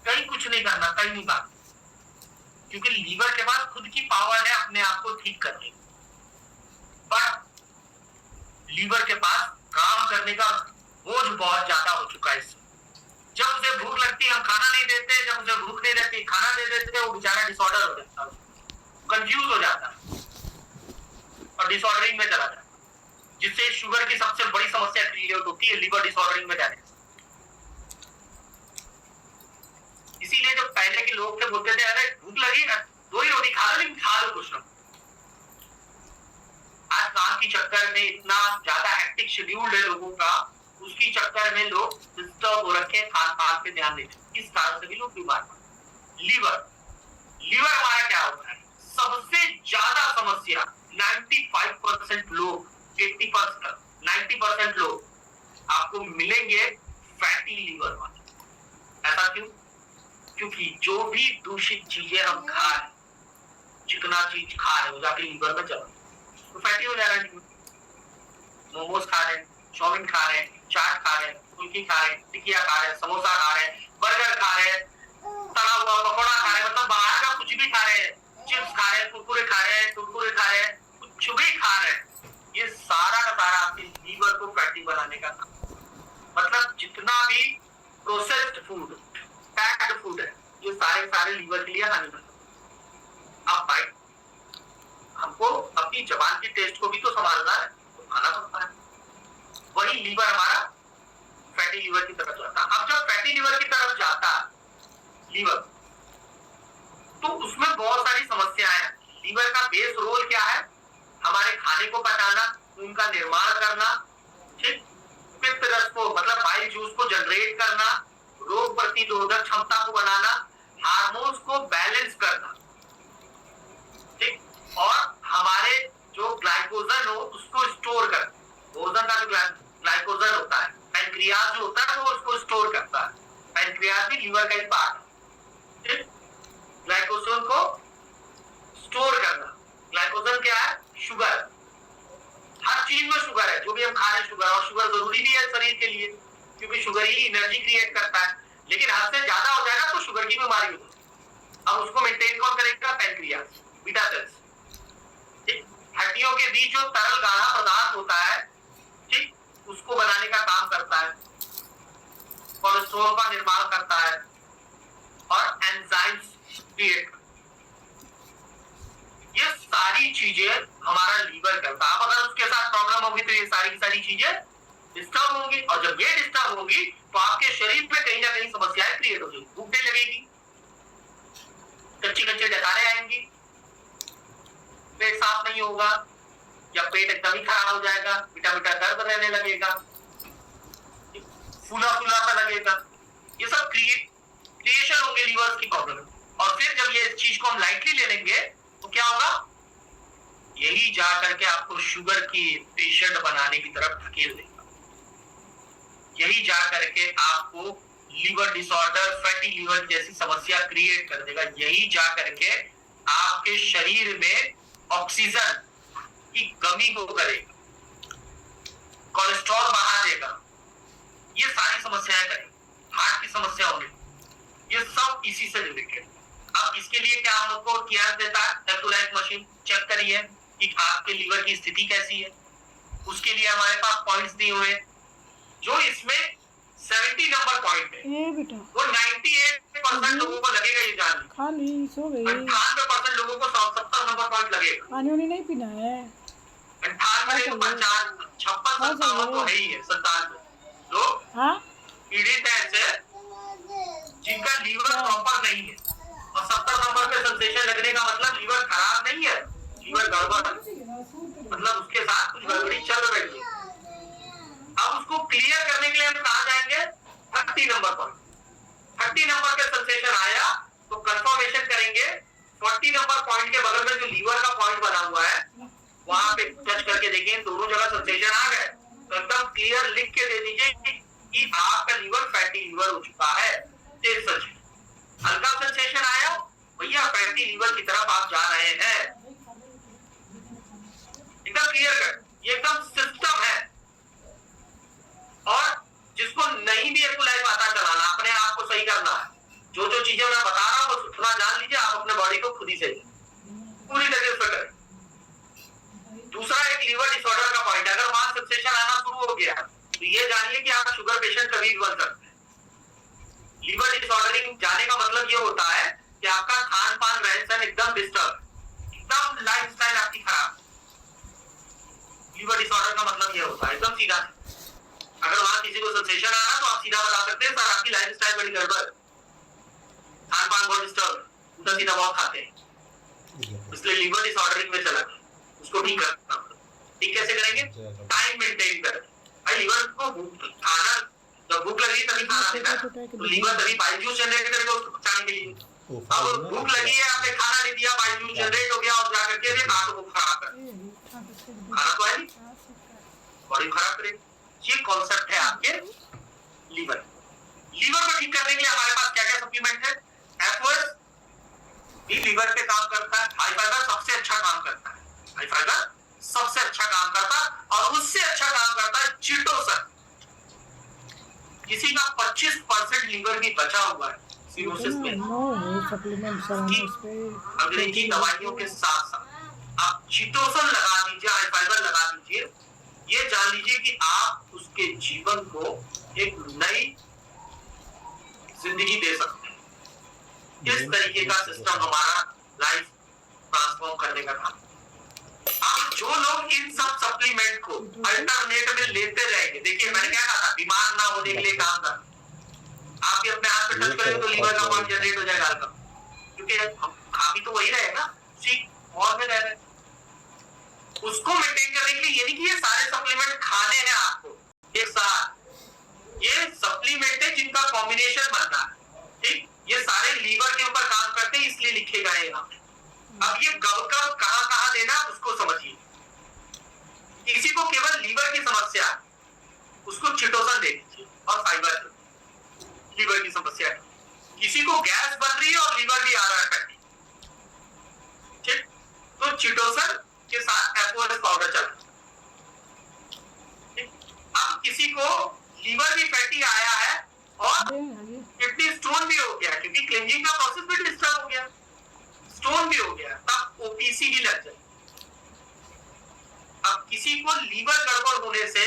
कहीं कुछ नहीं करना, कहीं नहीं बात, क्योंकि लीवर के पास खुद की पावर है अपने आप को ठीक करने। बट लीवर के पास काम करने का बोझ बहुत ज्यादा हो चुका है। जब उसे भूख लगती है हम खाना नहीं देते, जब उसे भूख नहीं लगती खाना दे देते, वो बेचारा डिसऑर्डर हो जाता है, कंफ्यूज हो जाता है और डिसऑर्डरिंग में चला जाता है, जिससे शुगर की सबसे बड़ी समस्या क्रिएट होती है, लिवर डिसऑर्डरिंग में जाने। इसीलिए जो पहले के लोग थे बोलते थे, अरे भूख लगी ना 2 ही रोटी खा लो, लेकिन खा लो कुछ ना। आज काम की चक्कर में इतना ज्यादा हेक्टिक शेड्यूल है लोगों का, उसकी चक्कर में लोग डिस्टर्ब हो रखे, खान पान पे ध्यान देते, इस कारण से भी लोग बीमार पड़ते। लीवर हमारा क्या होता है? सबसे ज्यादा समस्या 95% लोग, 80%, 90% लोग आपको मिलेंगे फैटी लीवर वाले। ऐसा क्यों? क्योंकि जो भी दूषित चीजें हम खा रहे, चिकना चीज खा रहे हो जाके लीवर में चला तो फैटी हो जा रहा है। मोमोज खा रहे हैं, चाउमीन खा रहे हैं, चाट खा रहे हैं, फुल्की खा रहे हैं, टिकिया खा रहे हैं, समोसा खा रहे हैं, बर्गर खा रहे हैं, तला हुआ पकौड़ा खा रहे हैं, मतलब बाहर का कुछ भी खा रहे हैं, चिप्स खा रहे हैं, कुरकुरे खा रहे हैं, कुछ भी खा रहे हैं, ये सारा का सारा आपके लीवर को फैटी बनाने का काम। मतलब जितना भी प्रोसेस्ड फूड, पैक्ड फूड है, ये सारे लीवर के लिए हानिकारक। अब भाई हमको अपनी जबान की टेस्ट को भी तो संभालना है, तो खाना पड़ता है। वही लीवर हमारा फैटी लीवर की तरफ जाता है। अब जब फैटी लीवर की तरफ जाता लीवर, तो उसमें बहुत सारी समस्याएं हैं। लीवर का बेस रोल क्या है? हमारे खाने को पचाना, खून का निर्माण करना, ठीक, पित्त रस को मतलब बाइल जूस को जनरेट करना, रोग प्रतिरोधक क्षमता को बढ़ाना, हार्मोन्स को बैलेंस करना, ठीक, और हमारे जो ग्लाइकोजन हो उसको स्टोर करना। भोजन का जो ग्लाइकोजन होता है, पैनक्रियाज जो होता है वो उसको स्टोर करता है। पैनक्रियाज भी लीवर का ही पार्ट है, ठीक। ग्लाइकोजन को स्टोर करना। ग्लाइकोजन क्या है? शुगर। हर चीज में शुगर है, जो भी हम खा रहे हैं शुगर, और शुगर जरूरी भी है शरीर के लिए क्योंकि शुगर ही एनर्जी क्रिएट करता है। लेकिन हद से ज्यादा हो जाएगा तो शुगर की बीमारी हो जाएगी। अब उसको मेंटेन कौन करेगा? पैनक्रियाज, बीटा सेल्स, ठीक। हड्डियों के बीच जो तरल गाढ़ा पदार्थ होता है, ठीक, उसको बनाने का काम करता है, कोलेस्ट्रॉल का निर्माण करता है और एंजाइम्स क्रिएट। ये सारी चीजें हमारा लीवर करता है। अब अगर उसके साथ प्रॉब्लम होगी तो ये सारी चीजें डिस्टर्ब होंगी, और जब ये डिस्टर्ब होगी तो आपके शरीर में कहीं ना कहीं समस्याएं क्रिएट हो जाएगी। भूख लगेगी, कच्ची डकारें आएंगी, पेट साफ नहीं होगा, या पेट एकदम ही खराब हो जाएगा, मीठा दर्द रहने लगेगा, फूला सा लगेगा। ये सब क्रिएशन होंगे लीवर की प्रॉब्लम। और फिर जब ये चीज को हम लाइटली ले लेंगे तो क्या होगा? यही जा करके आपको शुगर की पेशेंट बनाने की तरफ धकेल देगा। यही जा करके आपको लीवर डिसऑर्डर, फैटी लीवर जैसी समस्या क्रिएट कर देगा। यही जा करके आपके शरीर में ऑक्सीजन की कमी को करेगा, कोलेस्ट्रॉल बढ़ा देगा, ये सारी समस्याएं करेगी, हार्ट की समस्या होगी, ये सब इसी से रिलेटेड। अब इसके लिए क्या हम लोग को किया देता है? इलेक्ट्रोलाइट मशीन चेक करिए कि आपके लीवर की स्थिति कैसी है। उसके लिए हमारे पास पॉइंट्स दिए हुए, जो इसमें 70 नंबर पॉइंट है, ए बेटा वो 98% लोगों को लगेगा ये जानने। खाली सो गई। 98% लोगों को 70 नंबर पॉइंट लगेगा। पानी वानी नहीं पीना है? 98 तो 55, 56, 57 तो है ही है। 57 लोग पीड़ित है ऐसे जिनका लीवर प्रॉपर नहीं है, और 70 नंबर पे सेंसेशन लगने का मतलब लीवर खराब नहीं है, लीवर गड़बड़ है, मतलब उसके साथ कुछ गड़बड़ी चल रही है। अब उसको क्लियर करने के लिए हम कहाँ जाएंगे? 30 नंबर पर। 30 नंबर पे सेंसेशन आया तो कंफर्मेशन करेंगे। 40 नंबर पॉइंट के बगल में जो लीवर का पॉइंट बना हुआ है वहां पे टच करके देखें, दोनों जगह सेंसेशन आ गए तो एकदम क्लियर लिख के दे दीजिए कि आपका लीवर फैटी लीवर हो चुका है। हल्का सेंसेशन आया, भैया फैटी लीवर की तरफ आप जा रहे हैं। एकदम क्लियर कर, ये एकदम सिस्टम है। और जिसको नहीं भी एक्सरसाइज आता चलाना, अपने आप को सही करना है, जो चीजें मैं बता रहा हूँ बस उतना जान लीजिए, आप अपने बॉडी को खुद ही सही पूरी तरह से करें। दूसरा एक लीवर डिसऑर्डर का पॉइंट, अगर वहां सेंसेशन आना शुरू हो गया तो ये जानिए कि आप शुगर पेशेंट कभी भी बन सकते हैं। लीवर डिसऑर्डरिंग जाने का मतलब ये होता है कि आपका खान पान रहन सहन एकदम डिस्टर्ब, एकदम लाइफस्टाइल आपकी खराब। लीवर डिसऑर्डर का मतलब ये होता है एकदम सीधा। अगर वहां किसी को सेंसेशन आ रहा तो आप सीधा बता सकते हैं सर आपकी लाइफस्टाइल बड़ी गड़बड़, खान पान बहुत डिस्टर्ब, उल्टा सीधा बहुत खाते हैं, इसलिए लीवर डिसऑर्डरिंग में चला गया, उसको ठीक करना। ठीक कैसे करेंगे? टाइम मेंटेन करें। भाई लीवर को खाना जब भूख लगी तभी खाना देना, तो लीवर तभी बाइल जूस जनरेट करेगा उसको पचाने के लिए। अब भूख लगी है, आपने खाना नहीं दिया, बाइल जूस जनरेट हो गया और जाकर के हाथों को खराब कर, खाना तो है नहीं, बॉडी खराब करेगी। ये कॉन्सेप्ट है आपके लीवर। लीवर को ठीक करने के लिए हमारे पास क्या क्या सप्लीमेंट है? एफओएस, भी लीवर पे काम करता है। हाई फाइबर सबसे अच्छा काम करता है, हाई फाइबर सबसे अच्छा काम करता है। और उससे अच्छा काम करता है चिटोसन। किसी का 25% लीवर भी बचा हुआ है सिरोसिस में, अंग्रेजी दवाइयों के साथ साथ आप चिटोसन लगा दीजिए, हाई फाइबर लगा दीजिए, ये जान लीजिए कि आप उसके जीवन को एक नई जिंदगी दे सकते हैं। इस तरीके का सिस्टम हमारा लाइफ ट्रांसफॉर्म करने का काम। अब जो लोग इन सब सप्लीमेंट को अल्टरनेट में लेते रहेंगे, देखिए मैंने क्या कहा था, बीमार ना होने के लिए काम कर, आप भी अपने हाथ पे टच करेंगे तो लीवर का पॉइंट जनरेट हो जाएगा हल्का, क्योंकि हम खा भी तो वही रहेगा, उसी मॉल में रह रहे हैं। उसको मेंटेन करने के लिए ये नहीं कि ये सारे सप्लीमेंट खाने हैं आपको एक साथ, ये सप्लीमेंट है जिनका कॉम्बिनेशन बनना है, ठीक। ये सारे लीवर के ऊपर काम करते हैं इसलिए लिखे गए हैं। अब ये कब कहां देना उसको समझिए। किसी को केवल लीवर की समस्या है, उसको चिटोसन दे दीजिए और फाइबर, लीवर की समस्या है। किसी को गैस बन रही है और लीवर भी आ रहा है फैटी, ठीक, तो चिटोसन के साथ एफओएस पाउडर चला। अब किसी को लीवर भी फैटी आया है और किडनी स्टोन भी हो गया, क्योंकि क्लींजिंग का प्रोसेस भी डिस्टर्ब हो गया, स्टोन भी हो गया, तब ओपीसी भी लग जाए। अब किसी को लीवर गड़बड़ होने से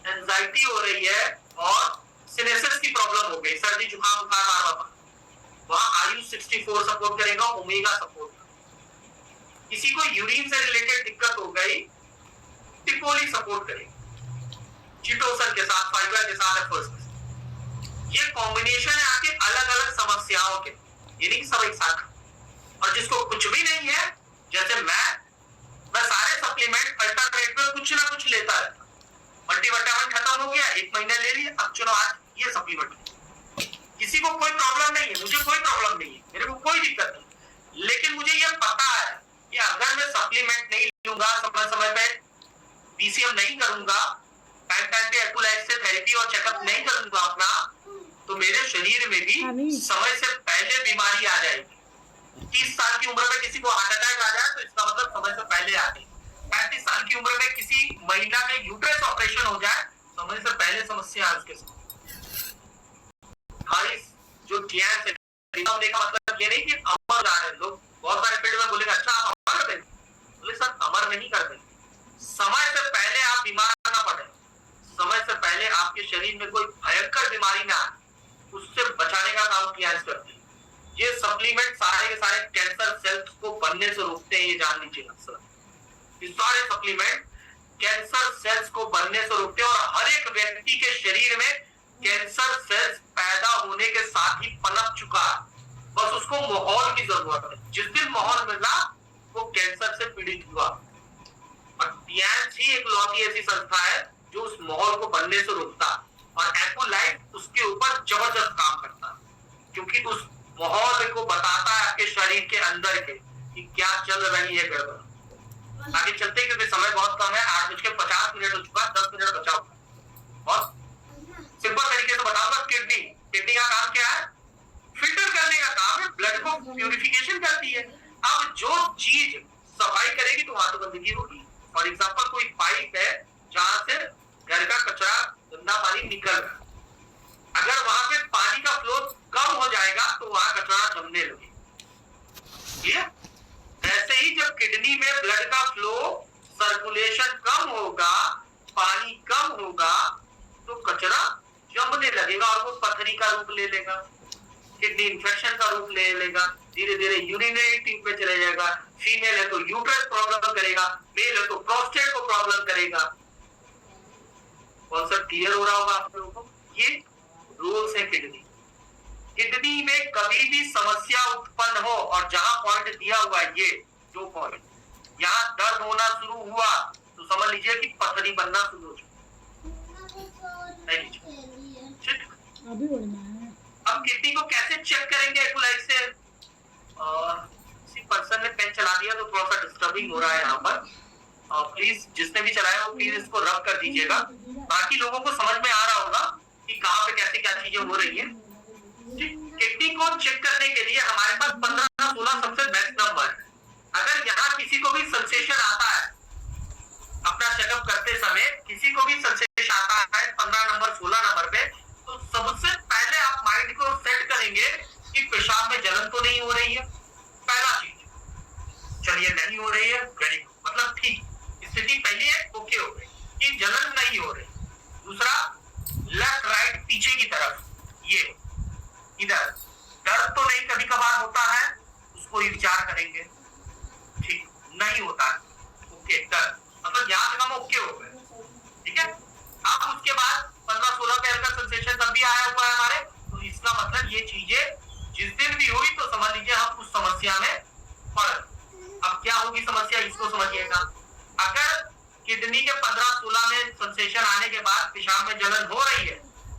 एंजाइटी हो रही है और सिनेसिस की प्रॉब्लम हो गई, सर्दी जुकाम बुखार आ रहा था, वहां आयुष 64 सपोर्ट करेगा, ओमेगा सपोर्ट। किसी को यूरिन से रिलेटेड दिक्कत हो गई, टिकोली सपोर्ट करेगी चिटोसन के साथ, फाइबर के साथ एफर्ट्स के साथ। ये कॉम्बिनेशन है आपके अलग अलग समस्याओं के, ये नहीं कि सब एक साथ। और जिसको कुछ भी नहीं है, जैसे मैं सारे सप्लीमेंट अल्टरनेट में कुछ ना कुछ लेता रहता, मल्टीविटामिन खत्म हो गया, 1 महीना ले लिया, अब चलो आज ये सप्लीमेंट। किसी को कोई प्रॉब्लम नहीं है, मुझे कोई प्रॉब्लम नहीं है, मेरे को कोई दिक्कत नहीं, लेकिन मुझे ये पता है कि अगर मैं सप्लीमेंट नहीं लूंगा, समय समय पे पीसीएम नहीं करूंगा, टाइम टाइम पे एक्यूलाइट से थेरेपी और चेकअप नहीं करूंगा अपना, तो मेरे शरीर में भी समय से पहले बीमारी आ जाएगी। 30 साल की उम्र में किसी को हार्ट अटैक आ जाए तो इसका मतलब समय से पहले आ गई। 35 साल की उम्र में किसी महिला के यूट्रस ऑपरेशन हो जाए, समय से पहले समस्या है उसके साथ। हमारी जो कैंसर का मतलब ये नहीं कि अमर जा रहे लोग, बहुत सारे फील्ड में बोलेंगे अच्छा आप अमर करते, बोले सर अमर नहीं करते, समय से पहले आप बीमार ना पड़े, समय से पहले आपके शरीर में कोई भयंकर बीमारी ना आए, उससे बचाने का काम किया करते हैं। ये सप्लीमेंट सारे के सारे कैंसर सेल्स को बनने से रोकते हैं, ये जान लीजिए सर। ये सारे सप्लीमेंट कैंसर सेल्स को बनने से रोकते हैं और हर एक व्यक्ति के शरीर में कैंसर सेल्स पैदा होने के साथ ही पनप चुका है, बस उसको माहौल की जरूरत है। जिस दिन माहौल मिला वो कैंसर से पीड़ित हुआ। और टीएंस ही एक लौती ऐसी संस्था है जो उस माहौल को बनने से रोकता, और एक्यूलाइट उसके ऊपर जबरदस्त काम करता है, क्योंकि उस माहौल को बताता है आपके शरीर के अंदर के कि क्या चल रही है गड़बड़। आगे चलते क्योंकि समय बहुत कम है, 8:50 हो चुका, 10 मिनट बचा हुआ। और सिंपल तरीके से बताऊंगा, किडनी का काम क्या है? फिल्टर करने का काम है, ब्लड को प्यूरिफिकेशन करती है। अब जो चीज सफाई करेगी तो वहां तो गंदगी होगी। फॉर एग्जाम्पल कोई पाइप है जहां से घर का कचरा गंदा पानी निकल रहा है, अगर वहां पे पानी का फ्लो कम हो जाएगा तो वहां कचरा जमने लगेगा। ऐसे ही जब किडनी में ब्लड का फ्लो, सर्कुलेशन कम होगा, पानी कम होगा, तो कचरा जमने लगेगा और वो पथरी का रूप ले लेगा, किडनी इंफेक्शन का रूप ले लेगा, धीरे धीरे यूरिनरी ट्यूब में चले जाएगा। फीमेल है तो यूट्रस प्रॉब्लम करेगा, मेल है तो प्रोस्टेट को प्रॉब्लम करेगा। कॉन्सेप्ट क्लियर हो रहा होगा आप लोगों को? ये रूल्स है किडनी में कभी भी समस्या उत्पन्न हो, और जहां पॉइंट दिया हुआ है ये जो पॉइंट, यहाँ दर्द होना शुरू हुआ तो समझ लीजिए कि पथरी बनना शुरू हो अभी बोलना है। अब किडनी को कैसे चेक करेंगे एक्यूलाइट से? किसी पर्सन ने पेन चला दिया तो थोड़ा सा डिस्टर्बिंग हो रहा है यहाँ पर, प्लीज जिसने भी चलाया वो प्लीज इसको रब कर दीजिएगा, ताकि लोगों को समझ में आ रहा होगा कि कहाँ पे कैसे क्या चीजें हो रही है। किडनी को चेक करने के लिए हमारे पास 15 15-16 सबसे बेस्ट नंबर है। अगर यहाँ किसी को भी सेंसेशन आता है अपना चेकअप करते समय, किसी को भी सेंसेशन आता है 15 नंबर 16 नंबर पे, तो सबसे पहले आप माइंड को सेट करेंगे कि पेशाब में जलन तो नहीं हो रही है। पहला चीज, चलिए नहीं हो रही है, गरीब मतलब ठीक, स्थिति पहली है ओके हो गई कि जलन नहीं हो रही। दूसरा, लेफ्ट राइट पीछे की तरफ, ये इधर दर्द तो नहीं, कभी कभार होता है, उसको विचार करेंगे, ठीक नहीं होता है, ओके दर्द मतलब यहाँ तक हम ओके हो गए, ठीक है। अब उसके बाद 15-16 पे हल्का सेंसेशन तब भी आया हुआ है हमारे, तो इसका मतलब ये चीजें जिस दिन भी हुई तो समझ लीजिए हम उस समस्या में पड़। अब क्या होगी समस्या, इसको समझिएगा। अगर किडनी के 15-16 में सेंसेशन आने के बाद पेशाब में जलन हो रही है,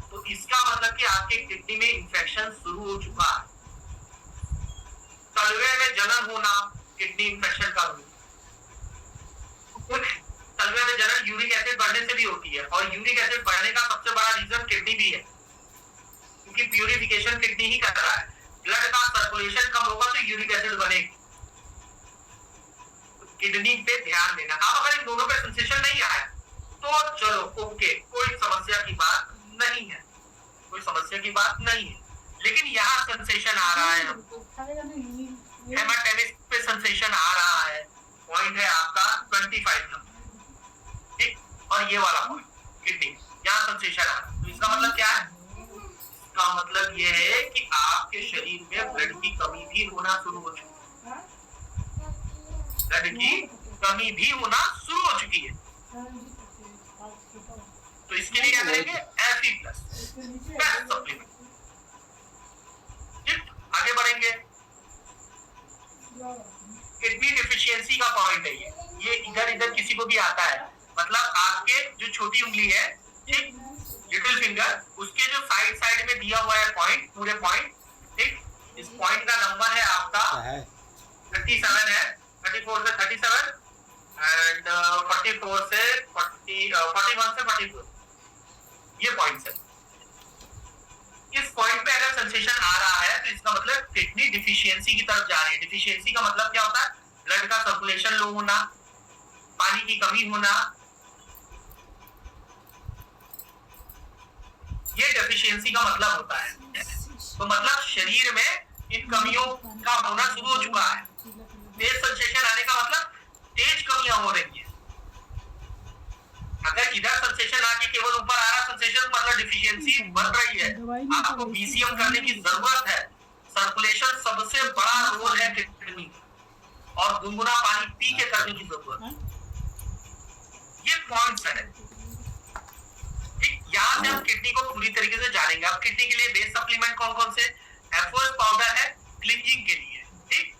तो इसका मतलब कि आपके किडनी में इंफेक्शन शुरू हो चुका है। तलवे में जलन होना किडनी इंफेक्शन का रूप। तलवे में जलन यूरिक एसिड बढ़ने से भी होती है, और यूरिक एसिड बढ़ने का सबसे बड़ा रीजन किडनी भी है, क्योंकि प्यूरिफिकेशन किडनी ही कर रहा है। ब्लड का सर्कुलेशन कम होगा तो यूरिक एसिड बनेगी। किडनी पे ध्यान देना। अब अगर इन दोनों पे सेंसेशन नहीं आया तो चलो ओके, कोई समस्या की बात नहीं है, कोई समस्या की बात नहीं है। लेकिन यहाँ सेंसेशन आ रहा है हमको, हेमाटेमिस पे सेंसेशन आ रहा है, पॉइंट है आपका 25 नंबर, ठीक, और ये वाला पॉइंट किडनी, यहाँ सेंसेशन आ रहा है, तो इसका मतलब क्या है? इसका मतलब ये है कि आपके शरीर में ब्लड की कमी भी होना शुरू हो चुकी है, ब्लड की कमी भी होना शुरू हो चुकी है। तो इसके लिए क्या करेंगे? Fe+ best supplement. ठीक, आगे बढ़ेंगे। किडनी डिफिशियंसी का पॉइंट है ये इधर इधर किसी को भी आता है, मतलब आपके जो छोटी उंगली है, ठीक, लिटिल फिंगर, उसके जो साइड में दिया हुआ है पॉइंट, पूरे पॉइंट, ठीक, इस पॉइंट का नंबर है आपका 37 है, 34 से 37 एंड 44 से 41 से 44, ये पॉइंट है। इस पॉइंट पे अगर सेंसेशन आ रहा है तो इसका मतलब किडनी डिफिशियंसी की तरफ जा रही है। डिफिशियंसी का मतलब क्या होता है? ब्लड का सर्कुलेशन लो होना, पानी की कमी होना, ये डेफिशिएंसी का मतलब होता है। तो मतलब शरीर में इन कमियों का होना शुरू हो चुका है। तेज सेंसेशन आने का मतलब तेज कमियां हो रही है। अगर इधर सेंसेशन आके केवल ऊपर आ रहा सेंसेशन, मतलब डिफिशियंसी बढ़ रही है, आपको बीसीएम करने की जरूरत है। सर्कुलेशन सबसे बड़ा रोल है किडनी, और गुनगुना पानी पी के करने की जरूरत है। ये पॉइंट्स है। यहाँ से हम किडनी को पूरी तरीके से जानेंगे। अब किडनी के लिए बेस सप्लीमेंट कौन कौन से? एफओएस पाउडर है क्लींजिंग के लिए, ठीक।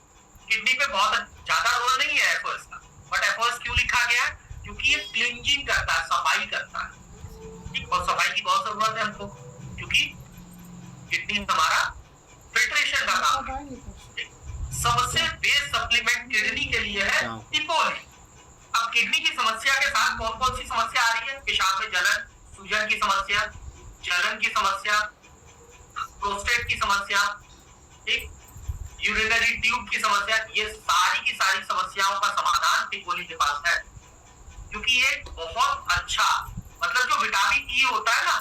किडनी पे बहुत ज्यादा रोल नहीं है एफओएस का, बट एफओएस क्यों लिखा गया? क्योंकि ये क्लींजिंग करता है, सफाई करता है, ठीक। और सफाई की बहुत जरूरत है हमको, क्योंकि किडनी हमारा फिल्ट्रेशन का काम है। सबसे बेस सप्लीमेंट किडनी के लिए है टिपोली। अब किडनी की समस्या के साथ कौन कौन सी समस्या आ रही है? पेशाब में जलन, सूजन की समस्या, जलन की समस्या, प्रोस्टेट की समस्या, ठीक, यूरिनरी ट्यूब की समस्या, ये सारी की सारी समस्याओं का समाधान टिपोली के पास है। क्योंकि ये बहुत अच्छा, मतलब जो विटामिन ई होता है ना,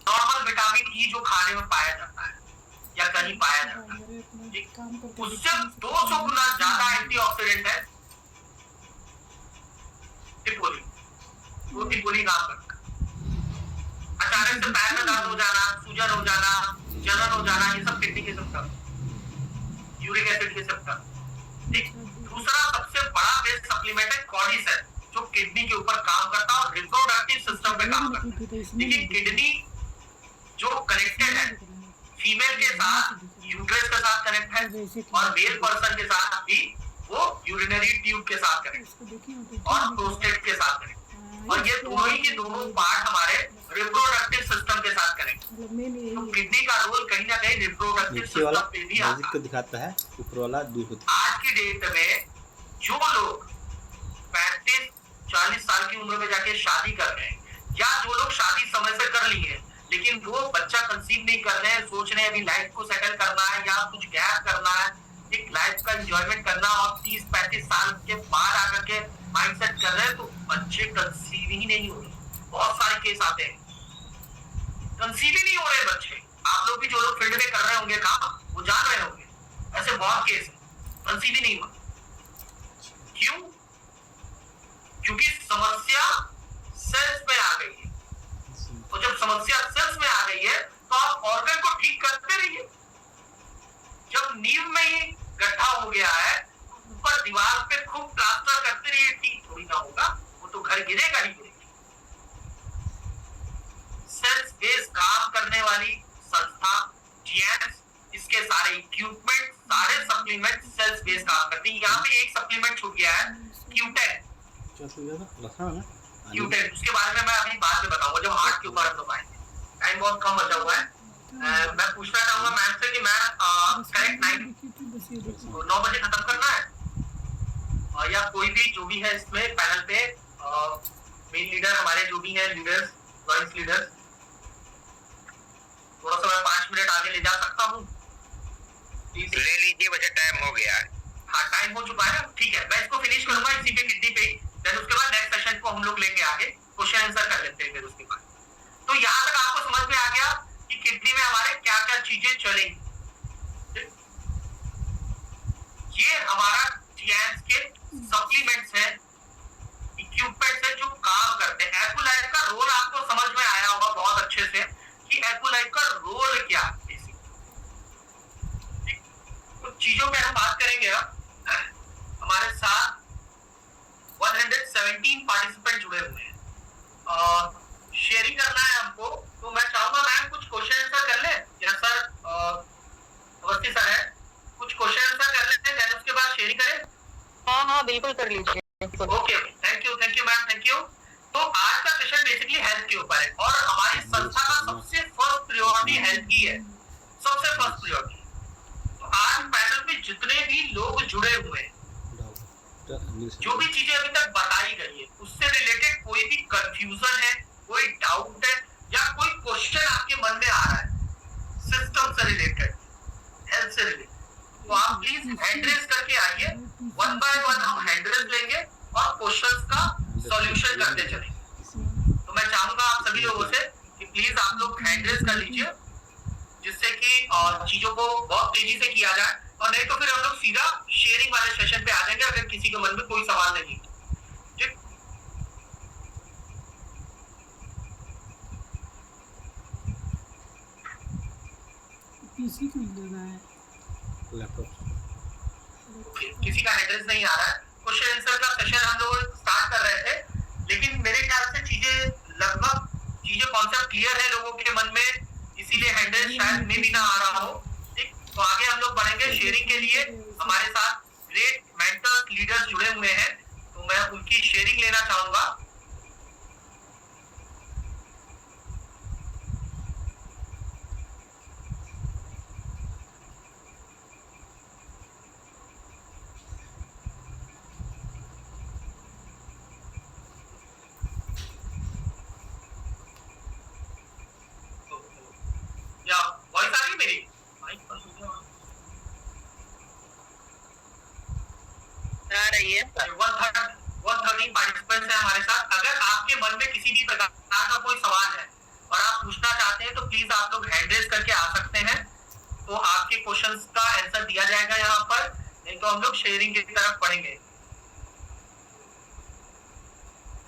नॉर्मल विटामिन ई जो खाने में पाया जाता है या कहीं पाया जाता है, उससे 200 गुना ज्यादा एंटीऑक्सीडेंट है टिपोली। वो टिपोली काम करता है। अचानक से पैर में दर्द हो जाना, सूजन हो जाना, जलन हो जाना, ये सब किडनी के सिम्टम, यूरिक एसिड के सिम्टम, ठीक। दूसरा सबसे बड़ा बेस्ट सप्लीमेंट है कॉर्डिसेप, जो किडनी के ऊपर काम करता है और रिप्रोडक्टिव सिस्टम पे काम करता है। देखिए किडनी जो कनेक्टेड है फीमेल के साथ, यूट्रस के साथ कनेक्ट है, और मेल पर्सन के साथ भी वो यूरिनरी ट्यूब के साथ कनेक्ट और प्रोस्टेट के साथ कनेक्ट, और ये दोनों ही के दोनों पार्ट हमारे रिप्रोडक्टिव सिस्टम के साथ कनेक्ट। तो किडनी का रोल कहीं ना कहीं रिप्रोडक्टिव सिस्टम पे भी आता है। दिखाता है ऊपर वाला दूर होता है। आज की डेट में जो लोग 35-40 साल की उम्र में जाके शादी कर रहे हैं, या जो लोग शादी समय से कर ली है लेकिन वो बच्चा कंसीव नहीं कर रहे हैं, सोच रहे हैं अभी लाइफ को सेटल करना है या कुछ गैप करना है, एक लाइफ का एंजॉयमेंट करना और 30-35 साल के बाद आकर के माइंडसेट कर रहे हैं, तो बच्चे कंसीव ही नहीं हो रहे। बहुत सारे केस आते हैं, कंसीव ही नहीं हो रहे बच्चे। आप लोग भी जो लोग फील्ड में कर रहे होंगे काम, वो जान रहे होंगे, ऐसे बहुत केस है, कंसीव ही नहीं हुआ। क्यों? क्योंकि समस्या सेल्स में आ गई है। तो जब समस्या सेल्स में आ गई है तो आप ऑर्गन को ठीक करते रहिए। जब नींव में ही गड्ढा हो गया है, ऊपर दीवार पे खूब प्लास्टर करते रहिए, ठीक थोड़ी ना होगा, वो तो घर गिरेगा ही गिरेगा। सेल्स बेस काम करने वाली संस्था जीएम्स, इसके सारे इक्विपमेंट, सारे सप्लीमेंट सेल्स बेस काम करती है। यहाँ पे एक सप्लीमेंट छूट गया है, Q10। Q10 उसके बारे में मैं अभी बाद में बताऊंगा जब हार्ट के ऊपर हम लोग आएंगे। टाइम बहुत कम बचा हुआ है। मैं पूछना चाहूंगा मैम से कि मैम करेक्ट 9 बजे खत्म करना है, या कोई भी जो भी है इसमें पैनल पे मेन लीडर हमारे जो भी है लीडर्स, जॉइंट लीडर्स, थोड़ा सा मैं 5 मिनट आगे ले जा सकता हूँ? ले लीजिए, बच्चा टाइम हो गया है। हाँ टाइम हो चुका है, ठीक है। मैं इसको फिनिश करूंगा इसी पे किडनी पे, देन उसके बाद नेक्स्ट सेशन को हम लोग लेके आगे क्वेश्चन आंसर कर लेते हैं फिर उसके बाद। तो यहाँ तक आपको समझ में आ गया कि किडनी में हमारे क्या क्या चीजें चलेंगी। ये हमारा जीएम्स के सप्लीमेंट्स है, इक्विपमेंट्स है जो काम करते हैं। एक्यूलाइफ का रोल आपको समझ में आया होगा बहुत अच्छे से कि एक्यूलाइफ का रोल क्या है। कुछ चीजों पे हम बात करेंगे। अब हमारे साथ 117 पार्टिसिपेंट जुड़े हुए हैं, शेयरिंग करना है हमको, तो मैं चाहूंगा मैम कुछ क्वेश्चन आंसर कर ले, या सर अवस्थी सर है, कुछ क्वेश्चन आंसर कर लेते हैं, देन उसके बाद शेयरिंग करें। हाँ बिल्कुल कर लीजिए। Okay, thank you ma'am, thank you. तो आज का सेशन बेसिकली हेल्थ के ऊपर है और हमारी संस्था का सबसे फर्स्ट प्रायोरिटी हेल्थ की है, सबसे फर्स्ट प्रायोरिटी। तो आज पैनल में जितने भी लोग जुड़े हुए हैं, जो भी चीजें अभी तक बताई गई है उससे रिलेटेड कोई भी कंफ्यूजन है, कोई डाउट है, या कोई क्वेश्चन आपके मन में आ रहा है सिस्टम से रिलेटेड, हेल्थ से रिलेटेड, तो आप प्लीज हैंड रेज करके आइए। 1 बाय 1 हम हैंड रेज लेंगे और क्वेश्चंस का सॉल्यूशन करते चलेंगे। तो मैं चाहूंगा आप सभी लोगों से कि प्लीज आप लोग हैंड रेज कर लीजिए, जिससे कि चीजों को बहुत तेजी से किया जाए, और नहीं तो फिर हम लोग सीधा शेयरिंग वाले सेशन पे आ जाएंगे अगर किसी के मन में कोई सवाल नहीं। ठीक, पीसी क्यों देना है? लैपटॉप किसी का एड्रेस नहीं आ रहा है। क्वेश्चन आंसर का सेशन हम लोग स्टार्ट कर रहे थे, लेकिन मेरे ख्याल से चीजें कॉन्सेप्ट क्लियर है लोगों के मन में, इसीलिए हैंडल शायद में भी ना आ रहा हो। ठीक, तो आगे हम लोग बढ़ेंगे शेयरिंग के लिए। हमारे साथ ग्रेट मेंटर्स, लीडर्स जुड़े हुए हैं, तो मैं उनकी शेयरिंग लेना चाहूंगा। वॉइस आ रही है मेरी? 113 पार्टिसिपेंट्स हैं हमारे साथ। अगर आपके मन में किसी भी प्रकार का कोई सवाल है और आप पूछना चाहते हैं तो प्लीज आप लोग हैंड रेज करके आ सकते हैं, तो आपके क्वेश्चंस का आंसर दिया जाएगा यहाँ पर, नहीं तो हम लोग शेयरिंग की तरफ बढ़ेंगे।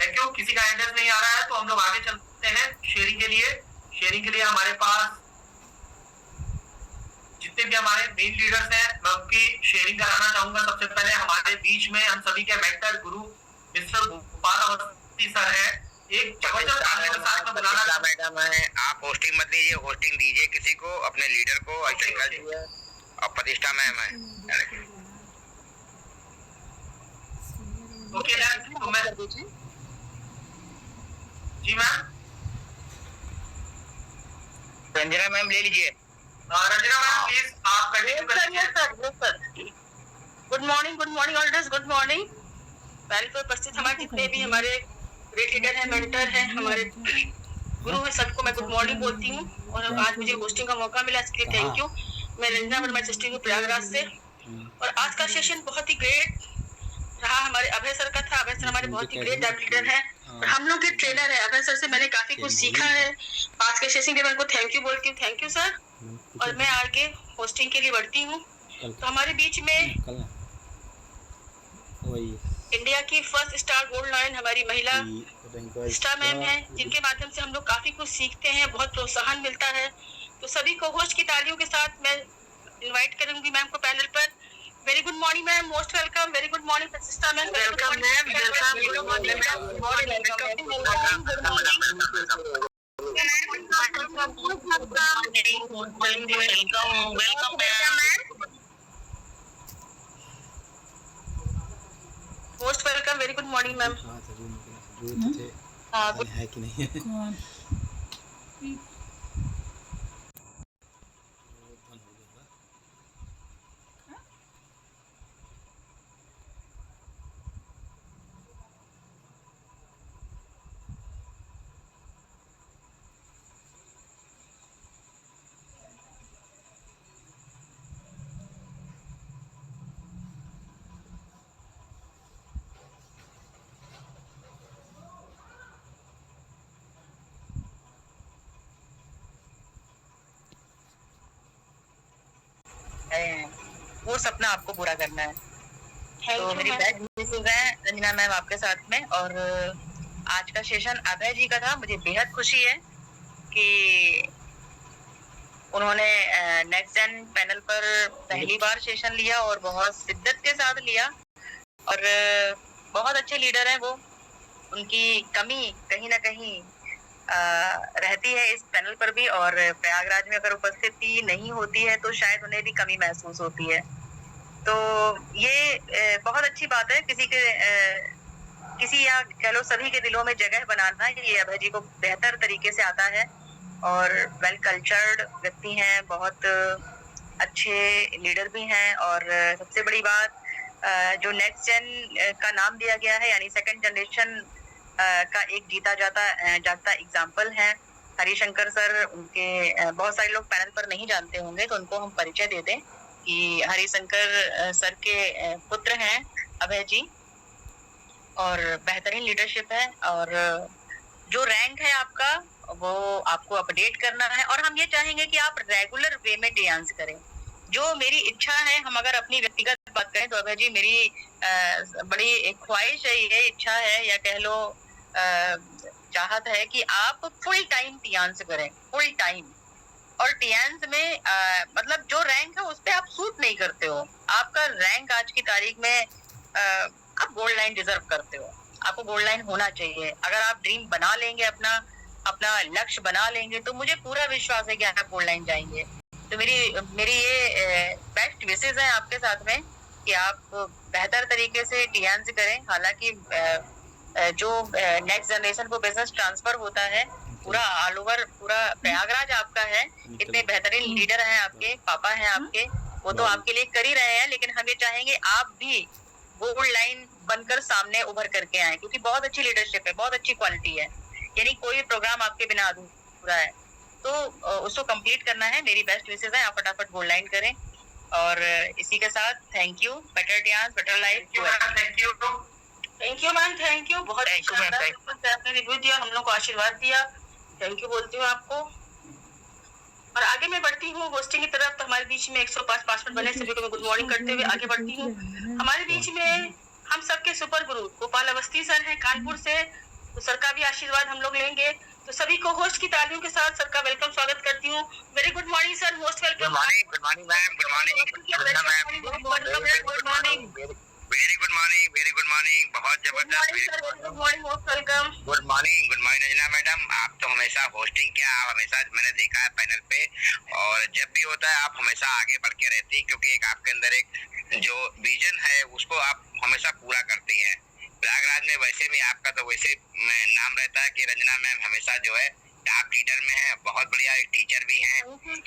Thank you. किसी का हैंड रेज नहीं आ रहा है तो हम लोग आगे चलते हैं शेयरिंग के लिए। शेयरिंग के लिए हमारे पास जितने भी हमारे मेन लीडर्स हैं, मैं उनकी शेयरिंग कराना चाहूंगा। सबसे पहले हमारे बीच में हम सभी के मेंटर गुरु मिस्टर गोपाल अवस्थी सर है। एक जबरदस्त तालियों के साथ में बुलाना। मैडम है, आप होस्टिंग मत दीजिए, होस्टिंग दीजिए किसी को, अपने लीडर को। और प्रतिष्ठा मैम है। ओके मैम, तो मैं जी मैम रंजना मैम ले लीजिए। रंजना मैम प्लीज आप continue. Good morning elders, good morning. Panel पर उपस्थित हमारे जितने भी हमारे ग्रेट लीडर हैं, मेंटर हैं, हमारे गुरु हैं, सबको मैं गुड मॉर्निंग बोलती हूँ। और आज मुझे होस्टिंग का मौका मिला, इसके लिए थैंक यू। मैं रंजना वर्मा हूँ प्रयागराज से, और आज का सेशन बहुत ही ग्रेट रहा। हमारे अभय सर का था। अभय सर हमारे बहुत ही ग्रेट लीडर है और हम लोग के ट्रेनर है। अभय सर से मैंने काफी कुछ सीखा है। आज के सेशन के लिए मैं उनको थैंक यू बोलती हूँ। Thank you sir. और मैं आगे होस्टिंग के लिए बढ़ती हूँ। तो हमारे बीच में इंडिया की फर्स्ट स्टार गोल्ड लाइन हमारी महिला स्टार मैम है, जिनके माध्यम से हम लोग काफी कुछ सीखते हैं, बहुत प्रोत्साहन मिलता है। तो सभी को होस्ट की तालियों के साथ मैं इनवाइट करूंगी मैम को पैनल पर। Very good morning ma'am, most welcome. Very good morning sister ma'am. Welcome ma'am, most welcome. Very good morning ma'am. है कि नहीं है? कौन? वो सपना आपको पूरा करना है। तो मेरी बेस्ट विशेस है रंजना मैम आपके साथ में। और आज का सेशन अभय जी का था। मुझे बेहद खुशी है कि उन्होंने नेक्स्ट जेन पैनल पर पहली बार सेशन लिया और बहुत शिद्दत के साथ लिया। और बहुत अच्छे लीडर हैं वो। उनकी कमी कहीं ना कहीं रहती है इस पैनल पर भी, और प्रयागराज में अगर उपस्थिति नहीं होती है तो शायद उन्हें भी कमी महसूस होती है। तो ये बहुत अच्छी बात है। किसी या कह लो सभी के दिलों में जगह बनाना, ये अभय जी को बेहतर तरीके से आता है। और वेल कल्चर्ड व्यक्ति हैं, बहुत अच्छे लीडर भी हैं। और सबसे बड़ी बात, जो नेक्स्ट जेन का नाम दिया गया है, यानी सेकंड जनरेशन का एक जीता जागता एग्जाम्पल है हरिशंकर सर। उनके बहुत सारे लोग पैनल पर नहीं जानते होंगे, तो उनको हम परिचय दे दें कि हरिशंकर सर के पुत्र हैं अभय जी, और बेहतरीन लीडरशिप है। और जो रैंक है आपका वो आपको अपडेट करना है, और हम ये चाहेंगे कि आप रेगुलर वे में डांस करें। जो मेरी इच्छा है, हम अगर अपनी व्यक्तिगत बात करें तो अभय जी मेरी बड़ी एक ख्वाहिश है, ये इच्छा है या कह लो चाहत है कि आप फुल टाइम टियांस करें, फुल टाइम। और टियांस में मतलब जो रैंक है उस पे आप सूट नहीं करते हो। आपका रैंक आज की तारीख में आप गोल्ड लाइन डिजर्व करते हो, आपको गोल्ड लाइन होना चाहिए। अगर आप ड्रीम बना लेंगे, अपना लक्ष्य बना लेंगे, तो मुझे पूरा विश्वास है कि आप गोल्ड लाइन जाएंगे। तो मेरी ये बेस्ट विशेस है आपके साथ में कि आप बेहतर तरीके से टियांस करें। हालांकि जो नेक्स्ट जनरेशन को बिजनेस ट्रांसफर होता है, पूरा ऑल ओवर पूरा प्रयागराज आपका है। इतने बेहतरीन लीडर हैं आपके, पापा हैं आपके, वो तो आपके लिए कर ही रहे हैं। लेकिन हम ये चाहेंगे आप भी गोल्ड लाइन बनकर सामने उभर करके आए, क्योंकि बहुत अच्छी लीडरशिप है, बहुत अच्छी क्वालिटी है। यानी कोई प्रोग्राम आपके बिना अधूरा है, तो उसको कंप्लीट करना है। मेरी बेस्ट विशेस है, आप फटाफट गोल्ड लाइन करें। और इसी के साथ thank you. Better dance, better life. Thank you ma'am, thank you. बहुत आपने रिव्यू दिया, हम लोग को आशीर्वाद दिया, थैंक यू बोलती हूँ आपको। और आगे मैं बढ़ती हूँ होस्टिंग की तरफ। तो हमारे बीच में 105 पासवर्ड बने, सभी को मैं गुड मॉर्निंग करते हुए आगे बढ़ती हूँ। हमारे बीच में हम सबके सुपर गुरु गोपाल अवस्थी सर हैं कानपुर से, तो सर का भी आशीर्वाद हम लोग लेंगे। तो सभी को होस्ट की तालियों के साथ सर का वेलकम स्वागत करती हूँ। Very good morning sir, most welcome. Good morning ma'am, good morning, good morning, very good morning, बहुत जबरदस्त। Good morning, most welcome. Good morning Ranjana madam. आप तो हमेशा होस्टिंग किया, आप हमेशा मैंने देखा है पैनल पे, और जब भी होता है आप हमेशा आगे बढ़ के रहती है, क्योंकि एक आपके अंदर एक जो विजन है उसको आप हमेशा पूरा करती हैं। प्रयागराज में वैसे भी आपका तो वैसे नाम रहता है कि रंजना मैम हमेशा जो है टॉप लीडर में है, बहुत बढ़िया एक टीचर भी हैं।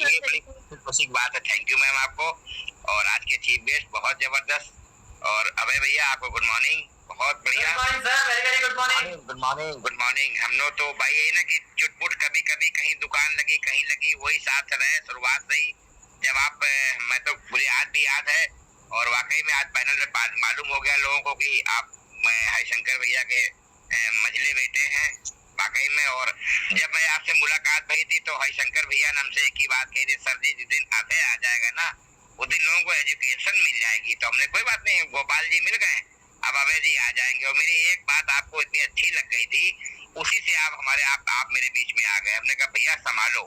ये बड़ी खुशी की बात है। थैंक यू मैम आपको। और आज के चीफ गेस्ट बहुत जबरदस्त। और अभय भैया आपको गुड मॉर्निंग, बहुत बढ़िया। Good morning. हम लोग तो भाई यही ना कि चुटपुट कभी कभी कहीं दुकान लगी कहीं लगी, वही साथ रहे शुरुआत से ही। जब आप, मैं तो मुझे आज भी याद है और वाकई में आज पैनल में मालूम हो गया लोगों को कि आप हरिशंकर भैया के मझले बेटे हैं वाकई में। और जब मैं आपसे मुलाकात भई थी तो हरिशंकर भैया ने हमसे एक ही बात कही थी, सर जी जिस दिन अभय आ जाएगा ना उस दिन लोगों को एजुकेशन मिल जाएगी। तो हमने कोई बात नहीं, गोपाल जी मिल गए, अब अभय जी आ जाएंगे। और मेरी एक बात आपको इतनी अच्छी लग गई थी, उसी से आप मेरे बीच में आ गए। हमने कहा भैया संभालो,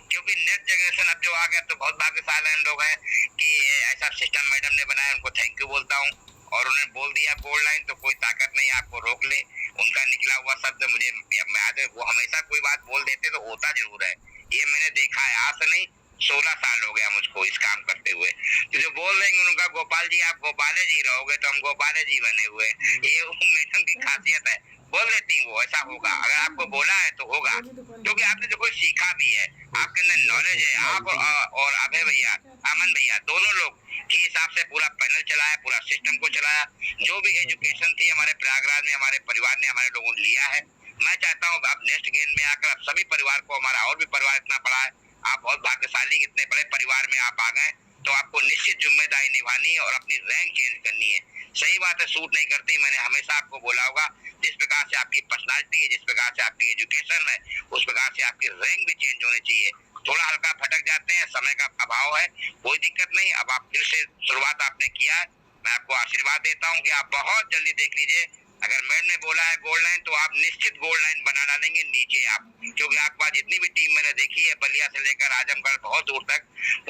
क्योंकि नेक्स्ट जनरेशन अब जो आ गया तो बहुत भाग्यशाली लोग हैं कि ऐसा सिस्टम मैडम ने बनाया, उनको थैंक यू बोलता हूँ। और उन्होंने बोल दिया गोल्ड लाइन तो कोई ताकत नहीं आपको रोक ले, उनका निकला हुआ शब्द मुझे याद है। वो हमेशा कोई बात बोल देते तो होता जरूर है, ये मैंने देखा है, आज से नहीं 16 साल हो गया मुझको इस काम करते हुए। तो जो बोल देंगे उनका गोपाल जी आप गोपाले जी रहोगे तो हम गोपाले जी बने हुए, ये मैडम की खासियत है, बोल देती वो ऐसा होगा। अगर आपको बोला है तो होगा, क्योंकि आपने जो कोई सीखा भी है, आपके अंदर नॉलेज है। आप और अभय भैया, अमन भैया दोनों लोग के हिसाब से पूरा पैनल चलाया, पूरा सिस्टम को चलाया। जो भी एजुकेशन थी हमारे प्रयागराज में हमारे परिवार ने हमारे लोगों ने लिया है। मैं चाहता हूँ अब नेक्स्ट गेम में आकर अब सभी परिवार को, हमारा और भी परिवार इतना बड़ा है, आप बहुत भाग्यशाली इतने बड़े परिवार में आप आ गए, तो आपको निश्चित जिम्मेदारी निभानी है और अपनी रैंक चेंज करनी है। सही बात है, सूट नहीं करती, मैंने हमेशा आपको बोला होगा, जिस प्रकार से आपकी पर्सनालिटी है, जिस प्रकार से आपकी एजुकेशन है, उस प्रकार से आपकी रैंक भी चेंज होनी चाहिए। थोड़ा हल्का भटक जाते हैं, समय का अभाव है, कोई दिक्कत नहीं। अब आप फिर से शुरुआत आपने किया है, मैं आपको आशीर्वाद देता हूँ कि आप बहुत जल्दी देख लीजिए, अगर मैम ने बोला है गोल्ड लाइन तो आप निश्चित गोल्ड लाइन बना डालेंगे नीचे आप, क्योंकि आपके पास जितनी भी टीम मैंने देखी है बलिया से लेकर आजमगढ़ बहुत दूर तक,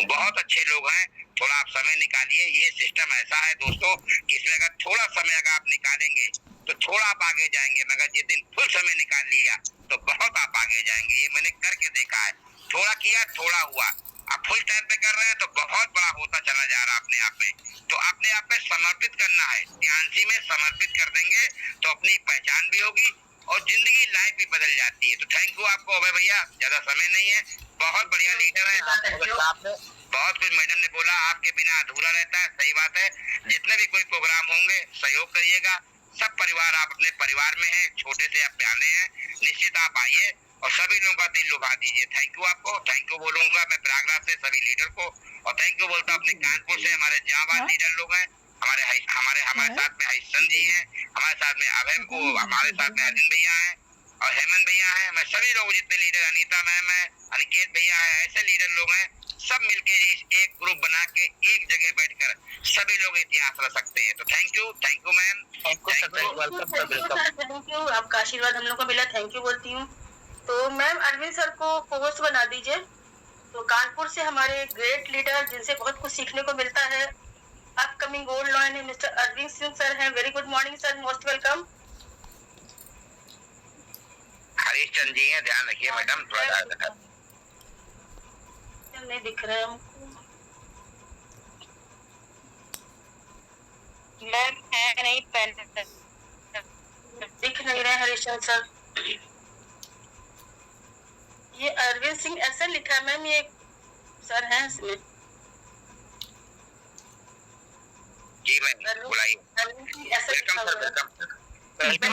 बहुत अच्छे लोग हैं। थोड़ा आप समय निकालिए, ये सिस्टम ऐसा है दोस्तों कि इसमें अगर थोड़ा समय अगर आप निकालेंगे तो थोड़ा आप आगे जाएंगे, मगर जिस दिन फुल समय निकाल लिया तो बहुत आप आगे जाएंगे। ये मैंने करके देखा है, थोड़ा किया थोड़ा हुआ, आप फुल टाइम पे कर रहे हैं तो बहुत बड़ा होता चला जा रहा है अपने आप में। तो अपने आप में समर्पित करना है, ध्यानसी में समर्पित कर देंगे तो अपनी पहचान भी होगी और जिंदगी लाइफ भी बदल जाती है। तो थैंक यू आपको अभय भैया, ज्यादा समय नहीं है, बहुत बढ़िया लीडर है। बहुत कुछ मैडम ने बोला, आपके बिना अधूरा रहता है, सही बात है। जितने भी कोई प्रोग्राम होंगे सहयोग करिएगा, सब परिवार आप अपने परिवार में हैं, छोटे से आप प्यारे हैं, निश्चित आप आइए और सभी लोगों का दिल लुभा दीजिए। थैंक यू आपको, थैंक यू बोलूंगा मैं प्रयागराज से सभी लीडर को, और थैंक यू बोलता हूँ अपने कानपुर से हमारे जाबाज लीडर लोग हैं, हमारे साथ में हरिशन जी हैं, हमारे साथ में अभय को, हमारे साथ में अरविंद भैया हैं और हेमंत भैया हैं। मैं सभी लोग जितने लीडर, अनीता मैम है, अनिकेत भैया है, ऐसे लीडर लोग हैं, सब मिलके एक ग्रुप बना के एक जगह बैठकर सभी लोग इतिहास रच सकते हैं। तो thank you ma'am, thank you, आपका आशीर्वाद हम लोग को मिला, थैंक यू बोलती हूँ। तो मैम अरविंद सर को होस्ट बना दीजिए। तो कानपुर से हमारे ग्रेट लीडर जिनसे बहुत कुछ सीखने को मिलता है, अपकमिंग गोल्ड लॉयन है मिस्टर अरविंद सिंह सर हैं। Very good morning sir, most welcome. Harish Chand ji हैं, ध्यान रखिए मैडम, थोड़ा नहीं दिख रहा है हमको, मैम है नहीं, पेन दिख नहीं रहे हरीश चंद सर। ये अरविंद सिंह ऐसा लिखा है मैम, ये सर हैं इसमें। जी मैम बुलाइए। Welcome sir, welcome sir. Very good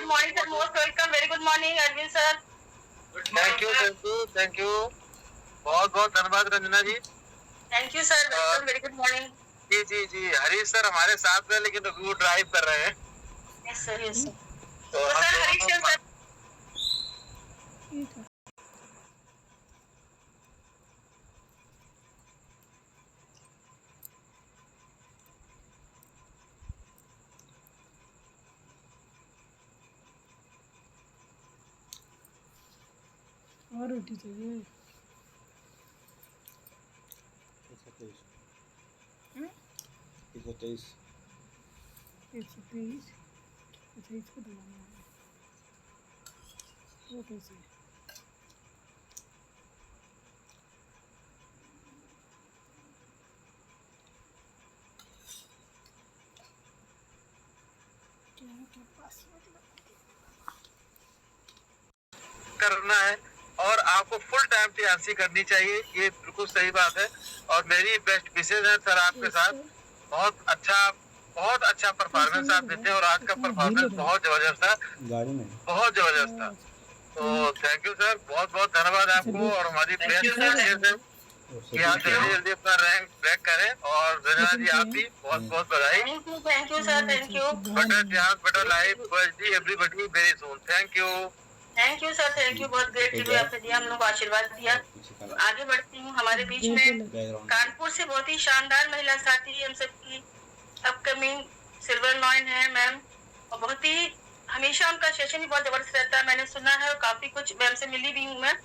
morning sir, most welcome, very good morning Arvind sir. Thank you बहुत बहुत धन्यवाद Ranjana ji. Thank you sir, welcome, very good morning. जी हरीश सर हमारे साथ में, लेकिन वो ड्राइव कर रहे हैं। Yes sir, yes sir. तो सर हरीश चंद सर, ठीक है। और रोटी चाहिए? 123 123। अच्छा इसको दबाना है, वो कैसे? क्या पासवर्ड करना है और आपको फुल टाइम टीआरसी करनी चाहिए, ये बिल्कुल सही बात है। और मेरी बेस्ट विशेष है सर आपके साथ। बहुत अच्छा परफॉर्मेंस आप देते हैं और आज का परफॉर्मेंस बहुत जबरदस्त था, गाड़ी में बहुत जबरदस्त था। तो थैंक यू सर, बहुत बहुत धन्यवाद आपको। और हमारी बेस्ट विशेष है कि आप जल्दी जल्दी अपना रैंक ब्रेक करें। और रंजना जी आप भी बहुत बहुत बधाई। Thank you sir, thank you. better chance, better life, everybody very soon. Thank you. Thank you sir, thank you. बहुत ग्रेट रिव्यू आपने दिया, हम लोग को आशीर्वाद दिया। आगे बढ़ती हूँ। हमारे बीच में कानपुर से बहुत ही शानदार महिला साथी हम सबकी अपकमिंग सिल्वर लॉइन है मैम, और बहुत ही हमेशा उनका सेशन भी बहुत जबरदस्त रहता है, मैंने सुना है, और काफी कुछ मैम से मिली भी हूँ मैं।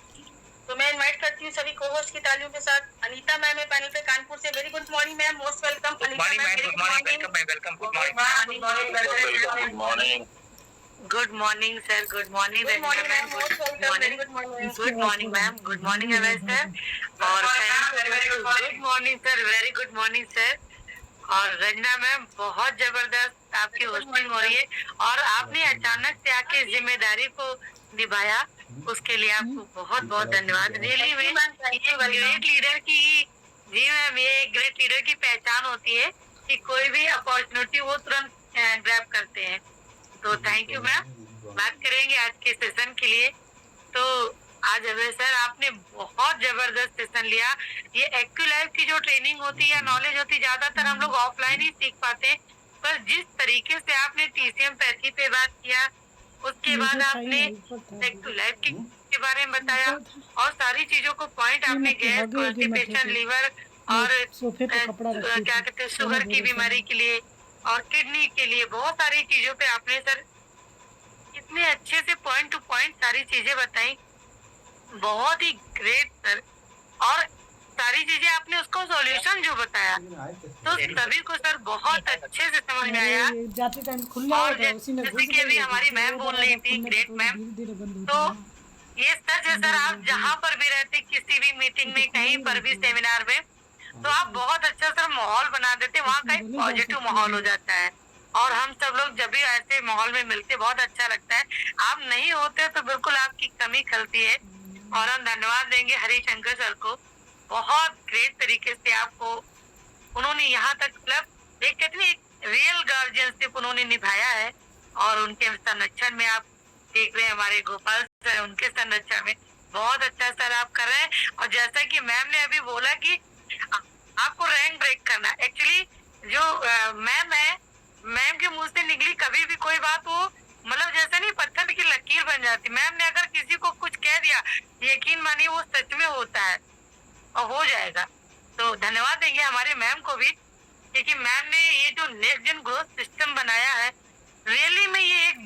तो मैं इनवाइट करती हूँ सभी को-होस्ट की तालियों के साथ। अनीता मैम है पैनल पे कानपुर से। Very good morning ma'am, most welcome. Good morning ma'am, good morning, welcome ma'am, welcome, good morning. Good morning sir, good morning good morning ma'am, most welcome. Very good morning. Good morning ma'am, good morning अवैध sir, और good morning sir, very good morning sir. और Ranjana ma'am बहुत जबरदस्त आपकी hosting हो रही है, और आपने अचानक से आके इस जिम्मेदारी को निभाया, उसके लिए आपको बहुत बहुत धन्यवाद। रियली में ग्रेट लीडर की, जी मैम, ये ग्रेट लीडर की पहचान होती है कि कोई भी अपॉर्चुनिटी वो तुरंत ग्रैब करते हैं। तो थैंक यू मैम। बात करेंगे आज के सेशन के लिए। तो आज अभय सर आपने बहुत जबरदस्त सेशन लिया। ये एक्टिव लाइफ की जो ट्रेनिंग होती है या नॉलेज होती है, ज्यादातर हम लोग ऑफलाइन ही सीख पाते हैं, पर जिस तरीके से आपने टीसीएम पैथी पे बात किया, उसके बाद आपने एक्टिव लाइफ के बारे में बताया, और सारी चीजों को पॉइंट आपने गैस, कॉन्स्टिपेशन, लीवर और क्या कहते हैं शुगर की बीमारी के लिए और किडनी के लिए बहुत सारी चीजों पे आपने सर इतने अच्छे से पॉइंट टू पॉइंट सारी चीजें बताई। बहुत ही ग्रेट सर। और सारी चीजें आपने उसको सॉल्यूशन जो बताया, तो सभी को सर बहुत अच्छे से समझ में आया। और जैसे कि अभी हमारी मैम बोल रही थी, ग्रेट मैम, तो ये सच है सर, आप जहाँ पर भी रहते, किसी भी मीटिंग में, कहीं पर भी सेमिनार में, तो आप बहुत अच्छा सर माहौल बना देते, वहाँ का एक पॉजिटिव माहौल हो जाता है। और हम सब लोग जब भी ऐसे माहौल में मिलते बहुत अच्छा लगता है। आप नहीं होते तो बिल्कुल आपकी कमी खलती है। और हम धन्यवाद देंगे हरिशंकर सर को, बहुत ग्रेट तरीके से आपको उन्होंने यहाँ तक मतलब एक कहते एक रियल गार्जियनशिप उन्होंने निभाया है। और उनके संरक्षण में आप देख रहे हैं, हमारे गोपाल सर, उनके संरक्षण में बहुत अच्छा सर आप कर रहे हैं। और जैसा कि मैम ने अभी बोला कि आपको रैंक ब्रेक करना, एक्चुअली जो मैम है, मैम के मुंह से निकली कभी भी कोई बात हो, मतलब जैसे नहीं पत्थर की लकीर बन जाती। मैम ने अगर किसी को कुछ कह दिया, यकीन मानिए वो सच में होता है और हो जाएगा। तो धन्यवाद देंगे हमारे मैम को भी, क्योंकि मैम ने ये जो नेक्स्ट जन ग्रोथ सिस्टम बनाया है, रियली में ये एक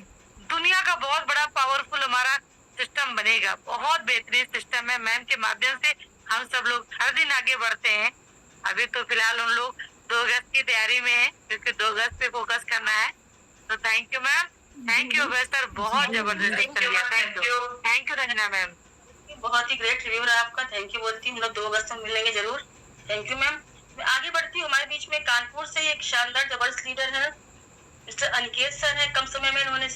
दुनिया का बहुत बड़ा पावरफुल हमारा सिस्टम बनेगा। बहुत बेहतरीन सिस्टम है। मैम के माध्यम से हम सब लोग हर दिन आगे बढ़ते हैं। अभी तो फिलहाल उन लोग 2 अगस्त की तैयारी में है, क्योंकि 2 अगस्त पे फोकस करना है। तो thank you ma'am, thank you Abhay sir, बहुत जबरदस्त सेक्शन लिया। थैंक यू रंजना मैम, बहुत ही ग्रेट रिव्यू रहा आपका। थैंक यू बोलती हूँ, हम लोग 2 अगस्त में मिलेंगे जरूर। Thank you ma'am. मैं आगे बढ़ती हूँ। हमारे बीच में कानपुर से एक शानदार जबरदस्त लीडर है, मिस्टर अनिकेत सर है। कम समय में इन्होंने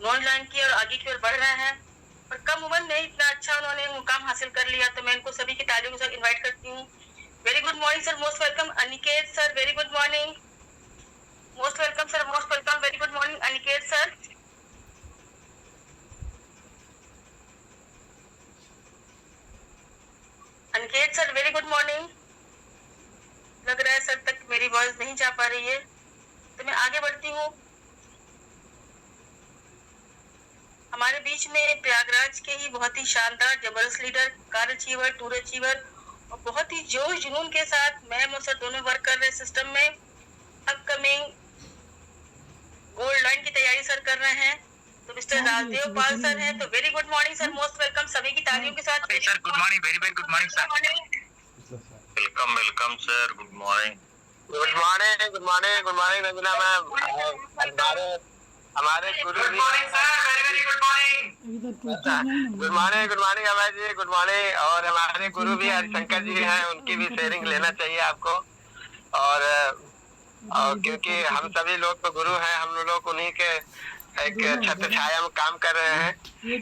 नॉन ज्वाइन किया और आगे की ओर बढ़ रहे हैं, पर कम उम्र में इतना अच्छा उन्होंने मुकाम हासिल कर लिया। तो मैं इनको सभी की तालियों के साथ इन्वाइट करती हूँ। Very good morning sir, most welcome Aniket sir. Very good morning, most welcome sir, most welcome. Very good morning Aniket sir. Aniket sir very good morning. लग रहा है सर तक मेरी वॉइस नहीं जा पा रही है, तो मैं आगे बढ़ती हूँ। हमारे बीच में प्रयागराज के ही बहुत ही शानदार जबरदस्त leader, car achiever, tour achiever, और बहुत ही जोश जुनून के साथ मैम और सर दोनों वर्क कर रहे सिस्टम में। अपकमिंग गोल्ड लाइन की तैयारी सर कर रहे हैं। तो मिस्टर राजदेव पाल सर हैं। तो very good morning sir, most welcome सभी की तालियों के साथ। Sir good morning, very very good morning sir. Welcome welcome sir, good morning. Good morning, good morning, good morning Ranjana ma'am. हमारे गुरु good morning sir, very very good morning. Good morning, good morning Abhay ji, good morning. और हमारे गुरु भी हरिशंकर जी हैं, उनकी भी sharing लेना चाहिए आपको। और क्योंकि हम सभी लोग तो गुरु हैं, हम लोग उन्हीं के एक छत्र छाया में काम कर रहे हैं,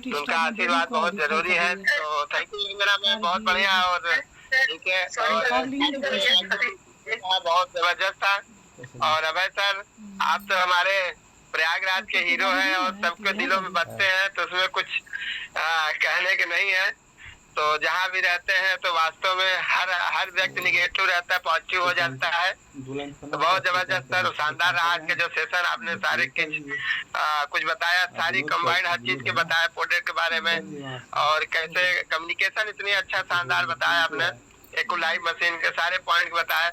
तो उनका आशीर्वाद बहुत जरूरी है। तो थैंक यू रंजना मैम, बहुत बढ़िया। और ठीक है, और बहुत जबरदस्त था। और अभय सर, आप तो हमारे प्रयागराज के हीरो हैं और सबके दिलों में बसते हैं, तो उसमें कुछ कहने के नहीं है। तो जहाँ भी रहते हैं तो वास्तव में हर व्यक्ति निगेटिव रहता है, पॉजिटिव हो जाता है। तो बहुत जबरदस्त सर, शानदार रहा आज के जो सेशन। आपने सारे कुछ बताया, सारी कंबाइंड हर चीज के बताया, प्रोडक्ट के बारे में, और कैसे कम्युनिकेशन इतनी अच्छा शानदार बताया आपने, एक लाइव मशीन के सारे पॉइंट बताए।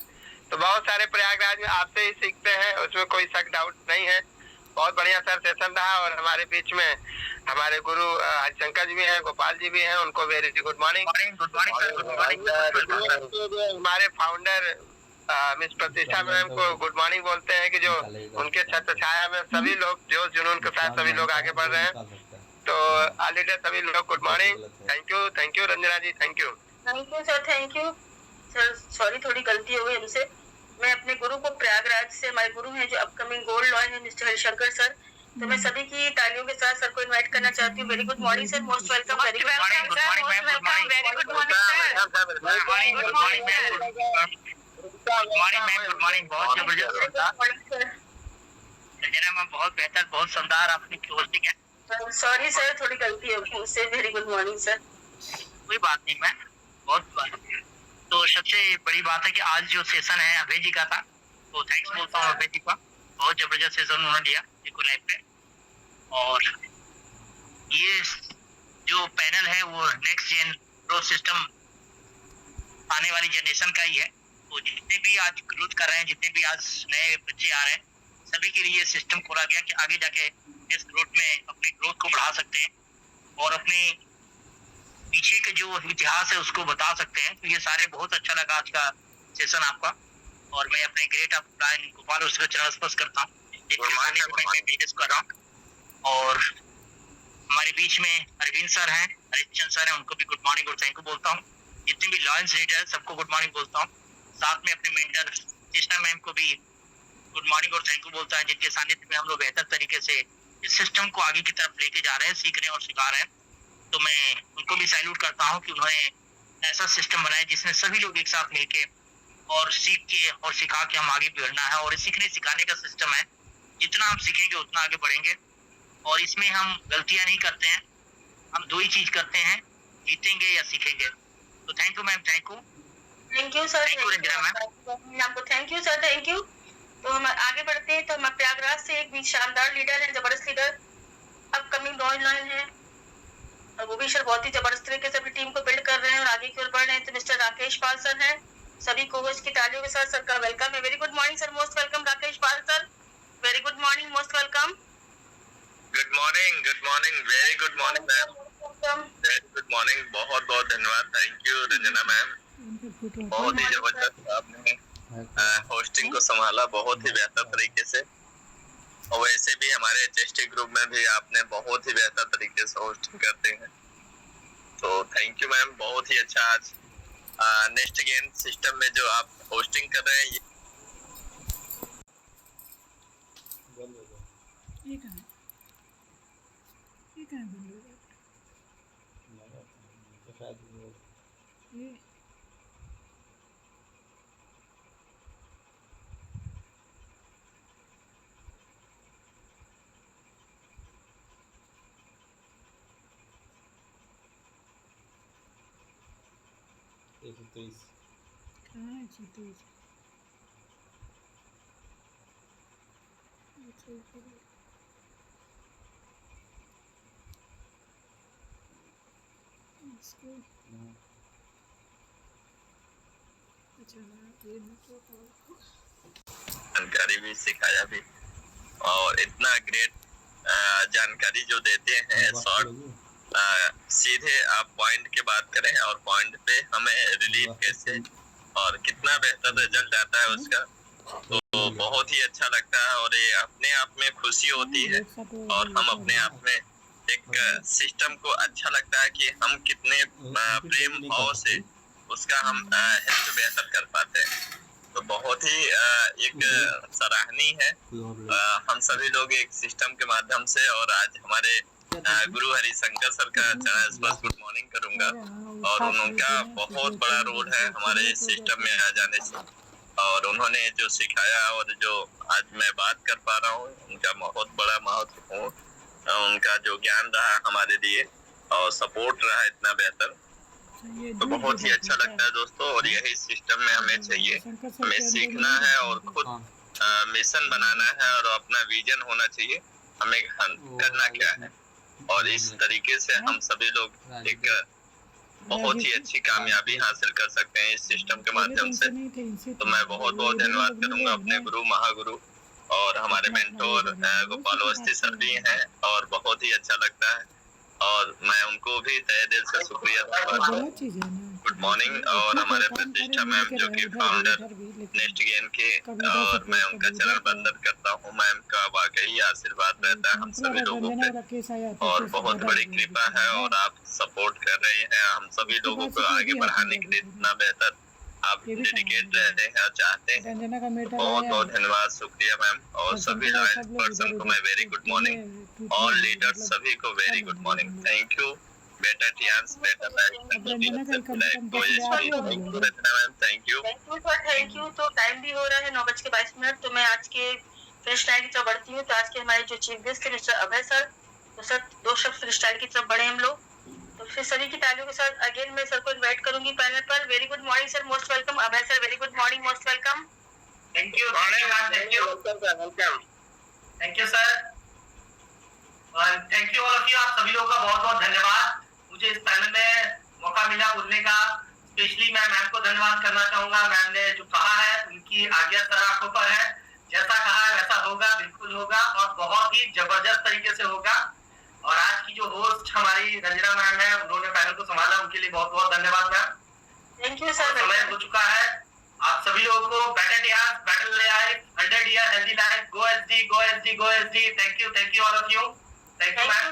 तो बहुत सारे प्रयागराज में आपसे ही सीखते हैं, उसमें कोई शक डाउट नहीं है। बहुत बढ़िया सर सेशन रहा। और हमारे बीच में हमारे गुरु हरिशंकर जी भी हैं, गोपाल जी भी हैं, उनको very good morning. Good morning sir, good morning. हमारे फाउंडर मिस प्रतिष्ठा मैम को गुड मॉर्निंग बोलते हैं कि जो उनके छत्र छाया में सभी लोग जो जुनून के साथ सभी लोग आगे बढ़ रहे हैं। तो ऑलरेडी सभी लोग good morning. Thank you Ranjana ji, thank you sir, thank you sir. Sorry, थोड़ी गलती हो गई हमसे। मैं अपने गुरु को प्रयागराज से, हमारे गुरु हैं जो अपकमिंग गोल्ड लॉयर हैं मिस्टर हरिशंकर सर, तो मैं सभी की तालियों के साथ सर को इनवाइट करना चाहती हूँ। Very good morning sir, most welcome. Very good morning, very good morning sir. Good morning. बहुत जबरदस्त रंजना मैम, बहुत बेहतर, बहुत शानदार आपकी होस्टिंग है। सॉरी सर, थोड़ी गलती हो गई मुझसे। Very good morning sir. कोई बात नहीं मैम, बहुत बात। तो सबसे बड़ी बात है कि आज जो सेशन है अभय जी का था, तो थैंक्स बोलता हूँ अभय जी का, बहुत जबरदस्त सेशन उन्होंने दिया इको लाइफ पे। और ये जो पैनल है वो नेक्स्ट जेन प्रो सिस्टम आने वाली जनरेशन का ही है। तो जितने भी आज ग्रोथ कर रहे हैं, जितने भी आज नए बच्चे आ रहे हैं, सभी के लिए सिस्टम खोला गया कि आगे जाके इस ग्रोथ में अपने ग्रोथ को बढ़ा सकते हैं और अपने पीछे के जो इतिहास है उसको बता सकते हैं। तो ये सारे बहुत अच्छा लगा आज का सेशन आपका। और मैं अपने ग्रेट अपलाइन गोपाल उसका चरण स्पर्श करता हूँ, बिजनेस कर रहा हूँ। और हमारे बीच में अरविंद सर हैं, हरिचंद सर हैं, उनको भी गुड मॉर्निंग और थैंक यू बोलता हूँ। जितने भी लॉयंस लीडर है सबको गुड मॉर्निंग बोलता हूँ। साथ में अपने मेंटर कृष्णा मैम को भी गुड मॉर्निंग और थैंक यू बोलता है, जिनके सानिध्य में हम लोग बेहतर तरीके से इस सिस्टम को आगे की तरफ लेके जा रहे हैं, सीख रहे हैं और सिखा रहे हैं। तो मैं उनको भी सैल्यूट करता हूँ कि उन्होंने ऐसा सिस्टम बनाया जिसमें सभी लोग एक साथ मिलके और सीख के और सिखा के हम आगे बढ़ना है। और सीखने सिखाने का सिस्टम है, जितना हम सीखेंगे उतना आगे बढ़ेंगे। और इसमें हम गलतियां नहीं करते हैं, हम दो ही चीज करते हैं, जीतेंगे या सीखेंगे। तो thank you ma'am, thank you sir, thank you Ranjana ma'am, आपको thank you sir, thank you. तो हम आगे बढ़ते हैं। तो हम प्रयागराज से एक भी शानदार लीडर है, जबरदस्त लीडर, अपकमिंग लॉयन है, और वो भी सर बहुत ही जबरदस्त तरीके से अपनी टीम को बिल्ड कर रहे हैं और आगे की ओर बढ़ रहे हैं। तो मिस्टर राकेश पाल सर हैं, सभी को होस्ट की तालियों के साथ सर का वेलकम है। Very good morning sir, most welcome Rakesh Pal sir. Very good morning, most welcome. Good morning, very good morning ma'am, very good morning. बहुत बहुत धन्यवाद, थैंक यू रंजना मैम, बहुत ही जबरदस्त आपने होस्टिंग को संभाला, बहुत ही बेहतर तरीके से। और वैसे भी हमारे चेस्टी ग्रुप में भी आपने बहुत ही बेहतर तरीके से होस्टिंग करते हैं। तो थैंक यू मैम, बहुत ही अच्छा। आज नेक्स्ट गेम सिस्टम में जो आप होस्टिंग कर रहे हैं ये कहाँ बंद हो गया ये? कहाँ है चीतेश? जानकारी भी सिखाया भी, और इतना ग्रेट जानकारी जो देते हैं, शॉर्ट सीधे आप पॉइंट की बात करें और पॉइंट पे हमें रिलीव कैसे और कितना बेहतर रिजल्ट आता है उसका, तो बहुत ही अच्छा लगता है। और ये अपने आप में खुशी होती है और हम अपने आप में एक सिस्टम को अच्छा लगता है कि हम कितने प्रेम भाव से उसका हम हेल्थ बेहतर कर पाते हैं। तो बहुत ही एक सराहनीय है। हम सभी लोग एक सिस्टम के माध्यम से, और आज हमारे गुरु हरिशंकर सर का चरण स्पर्श गुड मॉर्निंग करूंगा, और उनका बहुत बड़ा रोल है हमारे सिस्टम में आ जाने से, और उन्होंने जो सिखाया और जो आज मैं बात कर पा रहा हूँ, उनका बहुत बड़ा महत्वपूर्ण उनका जो ज्ञान रहा हमारे लिए और सपोर्ट रहा इतना बेहतर। तो बहुत ही अच्छा लगता है दोस्तों, और यही सिस्टम में हमें चाहिए। हमें सीखना है और खुद मिशन बनाना है और अपना विजन होना चाहिए हमें करना क्या है, और इस तरीके से हम सभी लोग एक बहुत ही अच्छी कामयाबी हासिल कर सकते हैं इस सिस्टम के माध्यम से। तो मैं बहुत बहुत धन्यवाद करूंगा अपने गुरु महागुरु और हमारे मेंटोर गोपाल अवस्थी सर भी हैं, और बहुत ही अच्छा लगता है, और मैं उनको भी तहे दिल से शुक्रिया गुड मॉर्निंग। और हमारे प्रतिष्ठा मैम जो कि फाउंडर नेक्स्ट गेन के, और मैं उनका चरण बंदन करता हूँ। मैम का वाकई आशीर्वाद रहता है हम सभी लोगों पे, और बहुत बड़ी कृपा है, और आप सपोर्ट कर रहे हैं हम सभी लोगों को आगे बढ़ाने के लिए इतना बेहतर आप डेडिकेट रहते हैं और चाहते हैं। बहुत बहुत धन्यवाद, शुक्रिया मैम। और सभी लॉयल पर्सन को मैं very good morning, all leaders सभी को very good morning. Thank you बेटा टियान्स, बेटा thank you sir, thank you. तो टाइम भी हो रहा है 9:22। तो मैं आज के फिनिश लाइन की तरफ बढ़ती हूँ। तो आज के हमारे जो चीफ गेस्ट थे मिस्टर अभय सर, तो सर 2 शब्द फिनिश लाइन की तरफ बढ़े हम लोग। तो फिर सभी की तालियों के साथ अगेन मैं सर को इनवाइट करूंगी पैनल पर। Very good morning sir, most welcome. Abhay sir very good morning, most welcome. Thank you sir, और thank you all of you. आप सभी लोगों का बहुत बहुत धन्यवाद। मुझे इस पैनल में मौका मिला बोलने का। स्पेशली मैं मैम को धन्यवाद करना चाहूंगा। मैम ने जो कहा है उनकी आज्ञा सर आंखों पर है, जैसा कहा है वैसा होगा, बिल्कुल होगा, और बहुत ही जबरदस्त तरीके से होगा। और आज की जो होस्ट हमारी रंजना मैम है, उन्होंने पैनल को संभाला, उनके लिए बहुत बहुत धन्यवाद मैम। Thank you sir. समय हो चुका है। आप सभी लोगों को better year, better life, 100 year healthy life, go SD, go SD, go SD. Thank you all of you. Thank you ma'am.